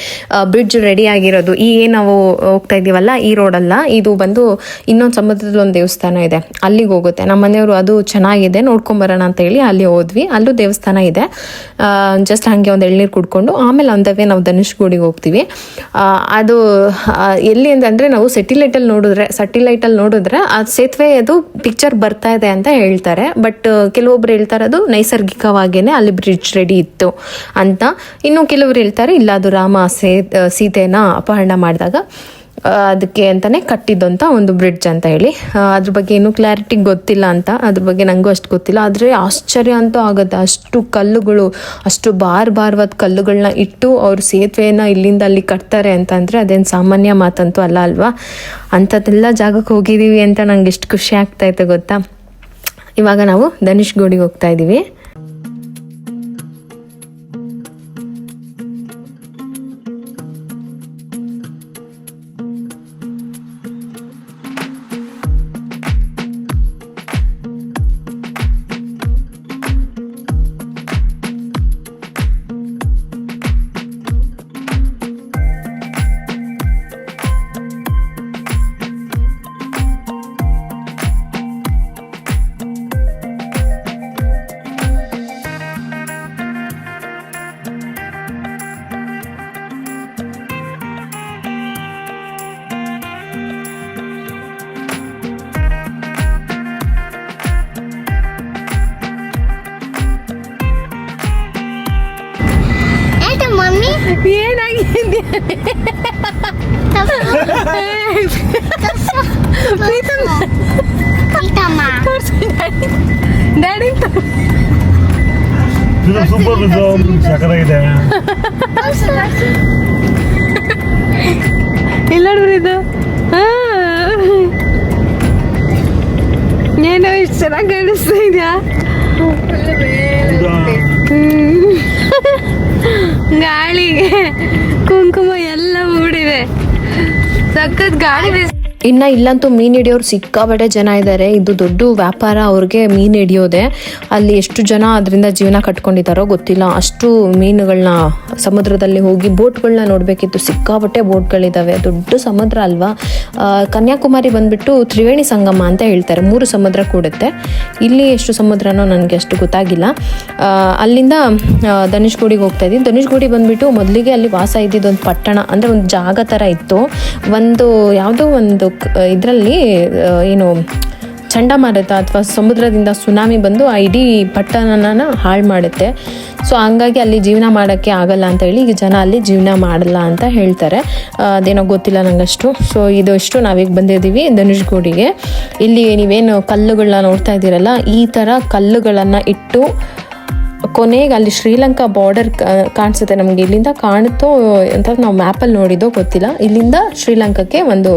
ಬ್ರಿಡ್ಜ್ ರೆಡಿ ಆಗಿರೋದು. ಈ ನಾವು ಹೋಗ್ತಾ ಇದ್ದೀವಲ್ಲ ಈ ರೋಡಲ್ಲ, ಇದು ಬಂದು ಇನ್ನೊಂದು ಸಮುದ್ರದಲ್ಲಿ ಒಂದು ದೇವಸ್ಥಾನ ಇದೆ, ಅಲ್ಲಿಗೆ ಹೋಗುತ್ತೆ. ನಮ್ಮ ಮನೆಯವರು ಅದು ಚೆನ್ನಾಗಿದೆ ನೋಡ್ಕೊಂಬರೋಣ ಅಂತ ಹೇಳಿ ಅಲ್ಲಿ ಹೋದ್ವಿ. ಅಲ್ಲೂ ದೇವಸ್ಥಾನ ಇದೆ. ಜಸ್ಟ್ ಹಾಗೆ ಒಂದು ಎಳ್ನೀರು ಕುಡ್ಕೊಂಡು ಆಮೇಲೆ ಅಂದವೇ ನಾವು ಧನುಷ್ಕೋಡಿಗೆ ಹೋಗ್ತೀವಿ. ಅದು ಎಲ್ಲಿ ಅಂದರೆ ನಾವು ಸೆಟಿಲೈಟಲ್ಲಿ ನೋಡಿದ್ರೆ ಆ ಸೇತುವೆ ಅದು ಪಿಕ್ಚರ್ ಬರ್ತಾ ಇದೆ ಅಂತ ಹೇಳ್ತಾರೆ. ಬಟ್ ಕೆಲವೊಬ್ರು ಹೇಳ್ತಾರೆ ಅದು ನೈಸರ್ಗಿಕವಾಗೇನೆ ಅಲ್ಲಿ ಬ್ರಿಡ್ಜ್ ರೆಡಿ ಇತ್ತು ಅಂತ. ಇನ್ನು ಕೆಲವರು ಹೇಳ್ತಾರೆ ಇಲ್ಲ, ಅದು ರಾಮ ಸೀತೆನ ಅಪಹರಣ ಮಾಡಿದಾಗ ಅದಕ್ಕೆ ಅಂತಲೇ ಕಟ್ಟಿದ್ದಂಥ ಒಂದು ಬ್ರಿಡ್ಜ್ ಅಂತ ಹೇಳಿ. ಅದ್ರ ಬಗ್ಗೆ ಇನ್ನೂ ಕ್ಲಾರಿಟಿ ಗೊತ್ತಿಲ್ಲ ಅಂತ, ಅದ್ರ ಬಗ್ಗೆ ನನಗೂ ಅಷ್ಟು ಗೊತ್ತಿಲ್ಲ. ಆದರೆ ಆಶ್ಚರ್ಯ ಅಂತೂ ಆಗುತ್ತೆ, ಅಷ್ಟು ಕಲ್ಲುಗಳು, ಅಷ್ಟು ಭಾರವಾದ ಕಲ್ಲುಗಳನ್ನ ಇಟ್ಟು ಅವ್ರು ಸೇತುವೆನ ಇಲ್ಲಿಂದ ಅಲ್ಲಿ ಕಟ್ತಾರೆ ಅಂತಂದರೆ ಅದೇನು ಸಾಮಾನ್ಯ ಮಾತಂತೂ ಅಲ್ಲ ಅಲ್ವಾ. ಅಂಥದ್ದೆಲ್ಲ ಜಾಗಕ್ಕೆ ಹೋಗಿದ್ದೀವಿ ಅಂತ ನಂಗೆ ಎಷ್ಟು ಖುಷಿ ಆಗ್ತಾಯಿತ್ತು ಗೊತ್ತಾ. ಇವಾಗ ನಾವು ಧನುಷ್ಕೋಡಿಗೆ ಹೋಗ್ತಾ ಇದ್ದೀವಿ. ಏನಾಗಿದೆ ಡ್ಯಾಡಿ ಸೂಪರ್ ಸಕರಾಗಿದೆ. ಇಲ್ಲ ನೋಡ್ರಿ ಇದು ಏನೋ ಇಷ್ಟು ಚೆನ್ನಾಗಿ ಕಾಣಿಸ್ತಾ ಇದೆಯಾ. ಗಾಳಿಗೆ ಕುಂಕುಮ ಎಲ್ಲ ಮೂಡಿದೆ, ಸಖತ್ ಗಾಳಿ ಬೀಸ್ ಇನ್ನು ಇಲ್ಲಂತೂ ಮೀನು ಹಿಡಿಯೋರು ಸಿಕ್ಕಾಬಟ್ಟೆ ಜನ ಇದ್ದಾರೆ. ಇದು ದೊಡ್ಡ ವ್ಯಾಪಾರ ಅವ್ರಿಗೆ ಮೀನು ಹಿಡಿಯೋದೆ. ಅಲ್ಲಿ ಎಷ್ಟು ಜನ ಅದರಿಂದ ಜೀವನ ಕಟ್ಕೊಂಡಿದ್ದಾರೋ ಗೊತ್ತಿಲ್ಲ. ಅಷ್ಟು ಮೀನುಗಳನ್ನ ಸಮುದ್ರದಲ್ಲಿ ಹೋಗಿ ಬೋಟ್ಗಳನ್ನ ನೋಡಬೇಕಿತ್ತು. ಸಿಕ್ಕಾಬಟ್ಟೆ ಬೋಟ್ಗಳಿದ್ದಾವೆ. ದೊಡ್ಡ ಸಮುದ್ರ ಅಲ್ವಾ. ಕನ್ಯಾಕುಮಾರಿ ಬಂದುಬಿಟ್ಟು ತ್ರಿವೇಣಿ ಸಂಗಮ ಅಂತ ಹೇಳ್ತಾರೆ. 3 ಸಮುದ್ರ ಕೂಡುತ್ತೆ. ಇಲ್ಲಿ ಎಷ್ಟು ಸಮುದ್ರನೋ ನನಗೆ ಅಷ್ಟು ಗೊತ್ತಾಗಿಲ್ಲ. ಅಲ್ಲಿಂದ ಧನುಷ್ಕೋಡಿಗೆ ಹೋಗ್ತಾ ಇದ್ದೀನಿ. ಧನುಷ್ಕೋಡಿ ಬಂದುಬಿಟ್ಟು ಮೊದಲಿಗೆ ಅಲ್ಲಿ ವಾಸ ಇದ್ದಿದ್ದೊಂದು ಪಟ್ಟಣ, ಅಂದರೆ ಒಂದು ಜಾಗ ಥರ ಇತ್ತು. ಯಾವುದೋ ಒಂದು ಇದರಲ್ಲಿ ಏನು ಚಂಡಮಾರುತ ಅಥವಾ ಸಮುದ್ರದಿಂದ ಸುನಾಮಿ ಬಂದು ಆ ಇಡೀ ಪಟ್ಟಣನ ಹಾಳು ಮಾಡುತ್ತೆ. ಸೊ ಹಂಗಾಗಿ ಅಲ್ಲಿ ಜೀವನ ಮಾಡೋಕ್ಕೆ ಆಗಲ್ಲ ಅಂತ ಹೇಳಿ ಈಗ ಜನ ಅಲ್ಲಿ ಜೀವನ ಮಾಡಲ್ಲ ಅಂತ ಹೇಳ್ತಾರೆ. ಅದೇನೋ ಗೊತ್ತಿಲ್ಲ ನನಗಷ್ಟು. ಸೊ ಇದಷ್ಟು ನಾವೀಗ ಬಂದಿದ್ದೀವಿ ಧನುಷ್ಕೋಡಿಗೆ. ಇಲ್ಲಿ ನೀವೇನು ಕಲ್ಲುಗಳನ್ನ ನೋಡ್ತಾ ಇದ್ದೀರಲ್ಲ, ಈ ಥರ ಕಲ್ಲುಗಳನ್ನು ಇಟ್ಟು ಕೊನೆಗೆ ಅಲ್ಲಿ ಶ್ರೀಲಂಕಾ ಬಾರ್ಡರ್ ಕಾಣಿಸುತ್ತೆ ನಮಗೆ. ಇಲ್ಲಿಂದ ಕಾಣುತ್ತೋ ಅಂತ ನಾವು ಮ್ಯಾಪಲ್ಲಿ ನೋಡಿದ್ದೋ ಗೊತ್ತಿಲ್ಲ. ಇಲ್ಲಿಂದ ಶ್ರೀಲಂಕಾಕ್ಕೆ ಒಂದು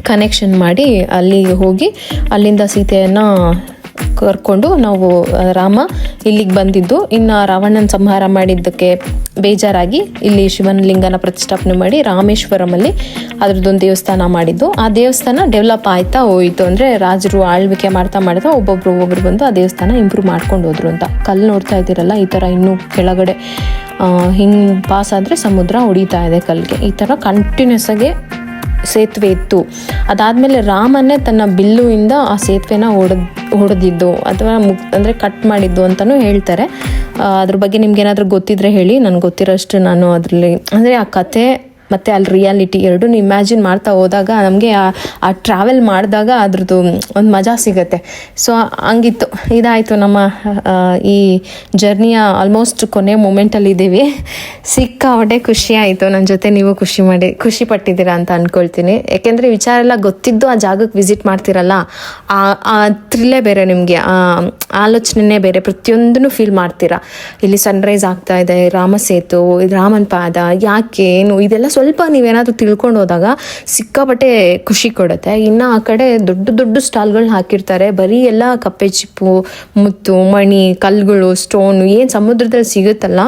ಕನೆಕ್ಷನ್ ಮಾಡಿ ಅಲ್ಲಿಗೆ ಹೋಗಿ ಅಲ್ಲಿಂದ ಸೀತೆಯನ್ನು ಕರ್ಕೊಂಡು ನಾವು ರಾಮ ಇಲ್ಲಿಗೆ ಬಂದಿದ್ದು. ಇನ್ನು ರಾವಣನ ಸಂಹಾರ ಮಾಡಿದ್ದಕ್ಕೆ ಬೇಜಾರಾಗಿ ಇಲ್ಲಿ ಶಿವನ ಲಿಂಗನ ಪ್ರತಿಷ್ಠಾಪನೆ ಮಾಡಿ ರಾಮೇಶ್ವರಮಲ್ಲಿ ಅದ್ರದ್ದೊಂದು ದೇವಸ್ಥಾನ ಮಾಡಿದ್ದು. ಆ ದೇವಸ್ಥಾನ ಡೆವಲಪ್ ಆಯ್ತಾ ಹೋಯಿತು. ಅಂದರೆ ರಾಜರು ಆಳ್ವಿಕೆ ಮಾಡ್ತಾ ಒಬ್ಬೊಬ್ರು ಬಂದು ಆ ದೇವಸ್ಥಾನ ಇಂಪ್ರೂವ್ ಮಾಡ್ಕೊಂಡು ಹೋದ್ರು ಅಂತ. ಕಲ್ಲು ನೋಡ್ತಾ ಇದ್ದೀರಲ್ಲ, ಈ ಥರ ಇನ್ನೂ ಕೆಳಗಡೆ ಹಿಂಗೆ ಪಾಸ್ ಆದರೆ ಸಮುದ್ರ ಹೊಡಿತಾ ಇದೆ ಕಲ್ಲಿಗೆ. ಈ ಥರ ಕಂಟಿನ್ಯೂಸ್ ಆಗಿ ಸೇತುವೆ ಇತ್ತು. ಅದಾದಮೇಲೆ ರಾಮನೇ ತನ್ನ ಬಿಲ್ಲುವಿಂದ ಆ ಸೇತುವೆನ ಹೊಡೆದಿದ್ದು ಅಥವಾ ಅಂದರೆ ಕಟ್ ಮಾಡಿದ್ದು ಅಂತಲೂ ಹೇಳ್ತಾರೆ. ಅದ್ರ ಬಗ್ಗೆ ನಿಮ್ಗೆ ಏನಾದರೂ ಗೊತ್ತಿದ್ರೆ ಹೇಳಿ. ನನಗೆ ಗೊತ್ತಿರೋಷ್ಟು ನಾನು ಅದರಲ್ಲಿ ಅಂದರೆ ಆ ಕತೆ ಮತ್ತು ಅಲ್ಲಿ ರಿಯಾಲಿಟಿ ಎರಡೂ ಇಮ್ಯಾಜಿನ್ ಮಾಡ್ತಾ ಹೋದಾಗ ನಮಗೆ ಆ ಟ್ರಾವೆಲ್ ಮಾಡಿದಾಗ ಅದ್ರದ್ದು ಒಂದು ಮಜಾ ಸಿಗುತ್ತೆ. ಸೊ ಹಂಗಿತ್ತು. ಇದಾಯಿತು ನಮ್ಮ ಈ ಜರ್ನಿಯ ಆಲ್ಮೋಸ್ಟ್ ಕೊನೆ ಮೂಮೆಂಟಲ್ಲಿ ಇದ್ದೀವಿ. ಸಿಕ್ಕಾಪಟ್ಟೆ ಖುಷಿ ಆಯಿತು. ನನ್ನ ಜೊತೆ ನೀವು ಖುಷಿ ಪಟ್ಟಿದ್ದೀರಾ ಅಂತ ಅಂದ್ಕೊಳ್ತೀನಿ. ಯಾಕೆಂದರೆ ವಿಚಾರ ಎಲ್ಲ ಗೊತ್ತಿದ್ದು ಆ ಜಾಗಕ್ಕೆ ವಿಸಿಟ್ ಮಾಡ್ತಿರಲ್ಲ, ಆ ಥ್ರಿಲ್ಲೇ ಬೇರೆ, ನಿಮಗೆ ಆಲೋಚನೆ ಬೇರೆ, ಪ್ರತಿಯೊಂದನ್ನು ಫೀಲ್ ಮಾಡ್ತೀರಾ. ಇಲ್ಲಿ ಸನ್ರೈಸ್ ಆಗ್ತಾ ಇದೆ, ರಾಮಸೇತು, ಇದು ರಾಮನ ಪಾದ, ಯಾಕೆ ಏನು ಇದೆಲ್ಲ ಸ್ವಲ್ಪ ನೀವೇನಾದರೂ ತಿಳ್ಕೊಂಡು ಹೋದಾಗ ಸಿಕ್ಕಾಪಟ್ಟೆ ಖುಷಿ ಕೊಡುತ್ತೆ. ಇನ್ನು ಆ ಕಡೆ ದೊಡ್ಡ ದೊಡ್ಡ ಸ್ಟಾಲ್ಗಳನ್ನ ಹಾಕಿರ್ತಾರೆ. ಬರೀ ಎಲ್ಲ ಕಪ್ಪೆ ಚಿಪ್ಪು, ಮುತ್ತು, ಮಣಿ, ಕಲ್ಲುಗಳು, ಸ್ಟೋನು ಏನು ಸಮುದ್ರದಲ್ಲಿ ಸಿಗುತ್ತಲ್ಲ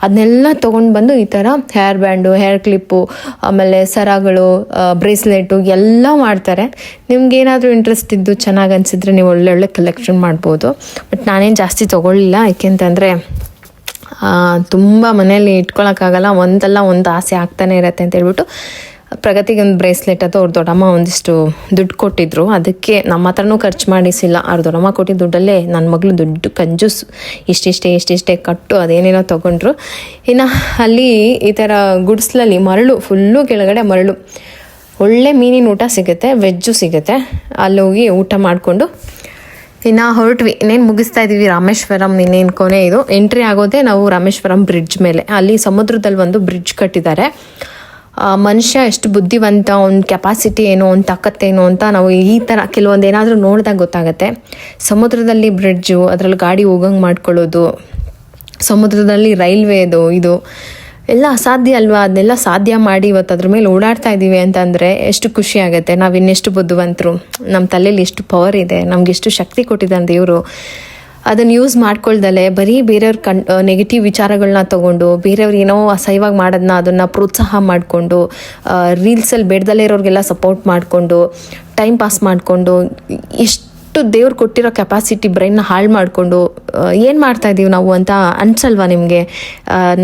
ಅದನ್ನೆಲ್ಲ ತೊಗೊಂಡು ಬಂದು ಈ ಥರ ಹೇರ್ ಬ್ಯಾಂಡು, ಹೇರ್ ಕ್ಲಿಪ್ಪು, ಆಮೇಲೆ ಸರಗಳು, ಬ್ರೇಸ್ಲೆಟು ಎಲ್ಲ ಮಾಡ್ತಾರೆ. ನಿಮ್ಗೇನಾದರೂ ಇಂಟ್ರೆಸ್ಟ್ ಇದ್ದು ಚೆನ್ನಾಗಿ ಅನಿಸಿದ್ರೆ ನೀವು ಒಳ್ಳೊಳ್ಳೆ ಕಲೆಕ್ಷನ್ ಮಾಡ್ಬೋದು. ಬಟ್ ನಾನೇನು ಜಾಸ್ತಿ ತೊಗೊಳ್ಳಿಲ್ಲ. ಏಕೆಂತಂದರೆ ತುಂಬ ಮನೇಲಿ ಇಟ್ಕೊಳಕ್ಕಾಗಲ್ಲ. ಒಂದಲ್ಲ ಒಂದು ಆಸೆ ಆಗ್ತಾನೆ ಇರತ್ತೆ ಅಂತ ಹೇಳ್ಬಿಟ್ಟು ಪ್ರಗತಿಗೆ ಒಂದು ಬ್ರೇಸ್ಲೆಟ್ ಅದು ಅವ್ರ ದೊಡ್ಡಮ್ಮ ಒಂದಿಷ್ಟು ದುಡ್ಡು ಕೊಟ್ಟಿದ್ರು. ಅದಕ್ಕೆ ನಮ್ಮ ಹತ್ರನೂ ಖರ್ಚು ಮಾಡಿಸಿಲ್ಲ. ಅವ್ರ ದೊಡ್ಡಮ್ಮ ಕೊಟ್ಟಿದ್ದ ದುಡ್ಡಲ್ಲೇ ನನ್ನ ಮಗಳು ದುಡ್ಡು ಕಂಜೂಸ್ ಇಷ್ಟಿಷ್ಟೇ ಕಟ್ಟು ಅದೇನೇನೋ ತೊಗೊಂಡ್ರು. ಇನ್ನು ಅಲ್ಲಿ ಈ ಥರ ಗುಡ್ಸ್ಲಲ್ಲಿ ಮರಳು, ಫುಲ್ಲು ಕೆಳಗಡೆ ಮರಳು, ಒಳ್ಳೆ ಮೀನಿನ ಊಟ ಸಿಗುತ್ತೆ, ವೆಜ್ಜು ಸಿಗುತ್ತೆ. ಅಲ್ಲಿ ಹೋಗಿ ಊಟ ಮಾಡಿಕೊಂಡು ಇನ್ನು ಹೊರಟ್ವಿ. ಇನ್ನೇನು ಮುಗಿಸ್ತಾ ಇದ್ದೀವಿ ರಾಮೇಶ್ವರಂ. ಇನ್ನೇನು ಕೊನೆ ಇದು ಎಂಟ್ರಿ ಆಗೋದೇ ನಾವು ರಾಮೇಶ್ವರಂ ಬ್ರಿಡ್ಜ್ ಮೇಲೆ. ಅಲ್ಲಿ ಸಮುದ್ರದಲ್ಲಿ ಒಂದು ಬ್ರಿಡ್ಜ್ ಕಟ್ಟಿದ್ದಾರೆ. ಮನುಷ್ಯ ಎಷ್ಟು ಬುದ್ಧಿವಂತ, ಅವ್ನ ಕೆಪಾಸಿಟಿ ಏನು, ಅವ್ನ ತಾಕತ್ತೇನು ಅಂತ ನಾವು ಈ ಥರ ಕೆಲವೊಂದು ಏನಾದರೂ ನೋಡಿದಾಗ ಗೊತ್ತಾಗುತ್ತೆ. ಸಮುದ್ರದಲ್ಲಿ ಬ್ರಿಡ್ಜು, ಅದರಲ್ಲಿ ಗಾಡಿ ಹೋಗಂಗೆ ಮಾಡ್ಕೊಳ್ಳೋದು, ಸಮುದ್ರದಲ್ಲಿ ರೈಲ್ವೇದು, ಇದು ಎಲ್ಲ ಅಸಾಧ್ಯ ಅಲ್ವಾ. ಅದನ್ನೆಲ್ಲ ಸಾಧ್ಯ ಮಾಡಿ ಇವತ್ತು ಅದ್ರ ಮೇಲೆ ಓಡಾಡ್ತಾ ಇದ್ದೀವಿ ಅಂತಂದರೆ ಎಷ್ಟು ಖುಷಿ ಆಗುತ್ತೆ. ನಾವು ಇನ್ನೆಷ್ಟು ಬುದ್ಧಿವಂತರು, ನಮ್ಮ ತಲೆಯಲ್ಲಿ ಎಷ್ಟು ಪವರ್ ಇದೆ, ನಮ್ಗೆ ಎಷ್ಟು ಶಕ್ತಿ ಕೊಟ್ಟಿದ್ದಾನೆ ದೇವರು. ಅದನ್ನು ಯೂಸ್ ಮಾಡ್ಕೊಳ್ದಲೆ ಬರೀ ಬೇರೆಯವ್ರ ನೆಗೆಟಿವ್ ವಿಚಾರಗಳನ್ನ ತೊಗೊಂಡು ಬೇರೆಯವ್ರು ಏನೋ ಅಸಹ್ಯವಾಗಿ ಮಾಡೋದನ್ನ ಅದನ್ನು ಪ್ರೋತ್ಸಾಹ ಮಾಡಿಕೊಂಡು ರೀಲ್ಸಲ್ಲಿ ಬೇಡ್ದಲ್ಲೇ ಇರೋರಿಗೆಲ್ಲ ಸಪೋರ್ಟ್ ಮಾಡಿಕೊಂಡು ಟೈಮ್ ಪಾಸ್ ಮಾಡಿಕೊಂಡು ಎಷ್ಟು ದೇವ್ರು ಕೊಟ್ಟಿರೋ ಕೆಪಾಸಿಟಿ ಬ್ರೈನ್ನ ಹಾಳು ಮಾಡಿಕೊಂಡು ಏನು ಮಾಡ್ತಾ ಇದ್ದೀವಿ ನಾವು ಅಂತ ಅನ್ಸಲ್ವಾ ನಿಮಗೆ?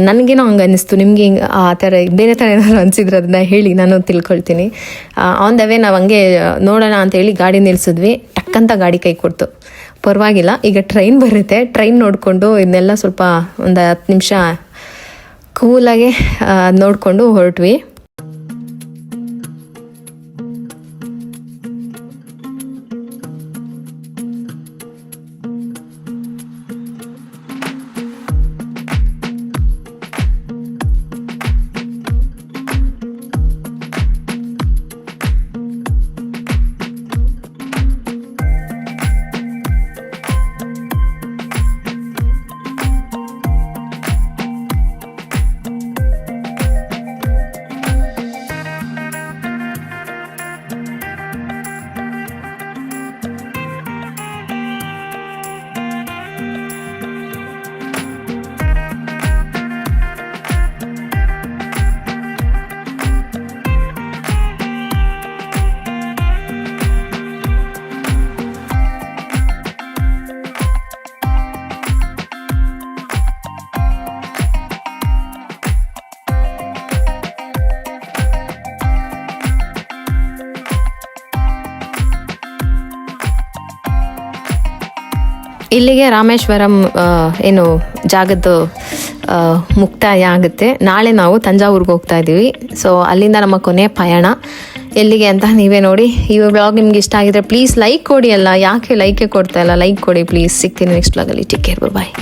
ನನಗೇನೋ ಹಂಗೆ ಅನ್ನಿಸ್ತು. ನಿಮಗೆ ಹಿಂಗೆ ಆ ಥರ ಬೇರೆ ಥರ ಏನಾದ್ರು ಅನಿಸಿದ್ರೆ ಅದನ್ನ ಹೇಳಿ, ನಾನು ತಿಳ್ಕೊಳ್ತೀನಿ. ಆನ್ ದ ವೇ ನಾವು ಹಂಗೆ ನೋಡೋಣ ಅಂತೇಳಿ ಗಾಡಿ ನಿಲ್ಸಿದ್ವಿ. ಟಕ್ಕಂತ ಗಾಡಿ ಕೈ ಕೊಡ್ತು. ಪರವಾಗಿಲ್ಲ, ಈಗ ಟ್ರೈನ್ ಬರುತ್ತೆ. ಟ್ರೈನ್ ನೋಡಿಕೊಂಡು ಇದನ್ನೆಲ್ಲ ಸ್ವಲ್ಪ ಒಂದು 10 ನಿಮಿಷ ಕೂಲಾಗೆ ನೋಡಿಕೊಂಡು ಹೊರಟ್ವಿ. ಇಲ್ಲಿಗೆ ರಾಮೇಶ್ವರಂ ಏನು ಜಾಗದ್ದು ಮುಕ್ತಾಯ ಆಗುತ್ತೆ. ನಾಳೆ ನಾವು ತಂಜಾವೂರಿಗೆ ಹೋಗ್ತಾ ಇದ್ದೀವಿ. ಸೊ ಅಲ್ಲಿಂದ ನಮ್ಮ ಕೊನೆಯ ಪಯಣ ಎಲ್ಲಿಗೆ ಅಂತ ನೀವೇ ನೋಡಿ. ಈ ವ್ಲಾಗ್ ನಿಮ್ಗೆ ಇಷ್ಟ ಆಗಿದ್ರೆ ಪ್ಲೀಸ್ ಲೈಕ್ ಕೊಡಿ. ಅಲ್ಲ ಯಾಕೆ ಲೈಕೇ ಕೊಡ್ತಾ ಇಲ್ಲ, ಲೈಕ್ ಕೊಡಿ ಪ್ಲೀಸ್. ಸಿಗ್ತೀನಿ ನೆಕ್ಸ್ಟ್ ವ್ಲಾಗಲ್ಲಿ. ಟೇಕ್ ಕೇರ್, ಬಾಯ್.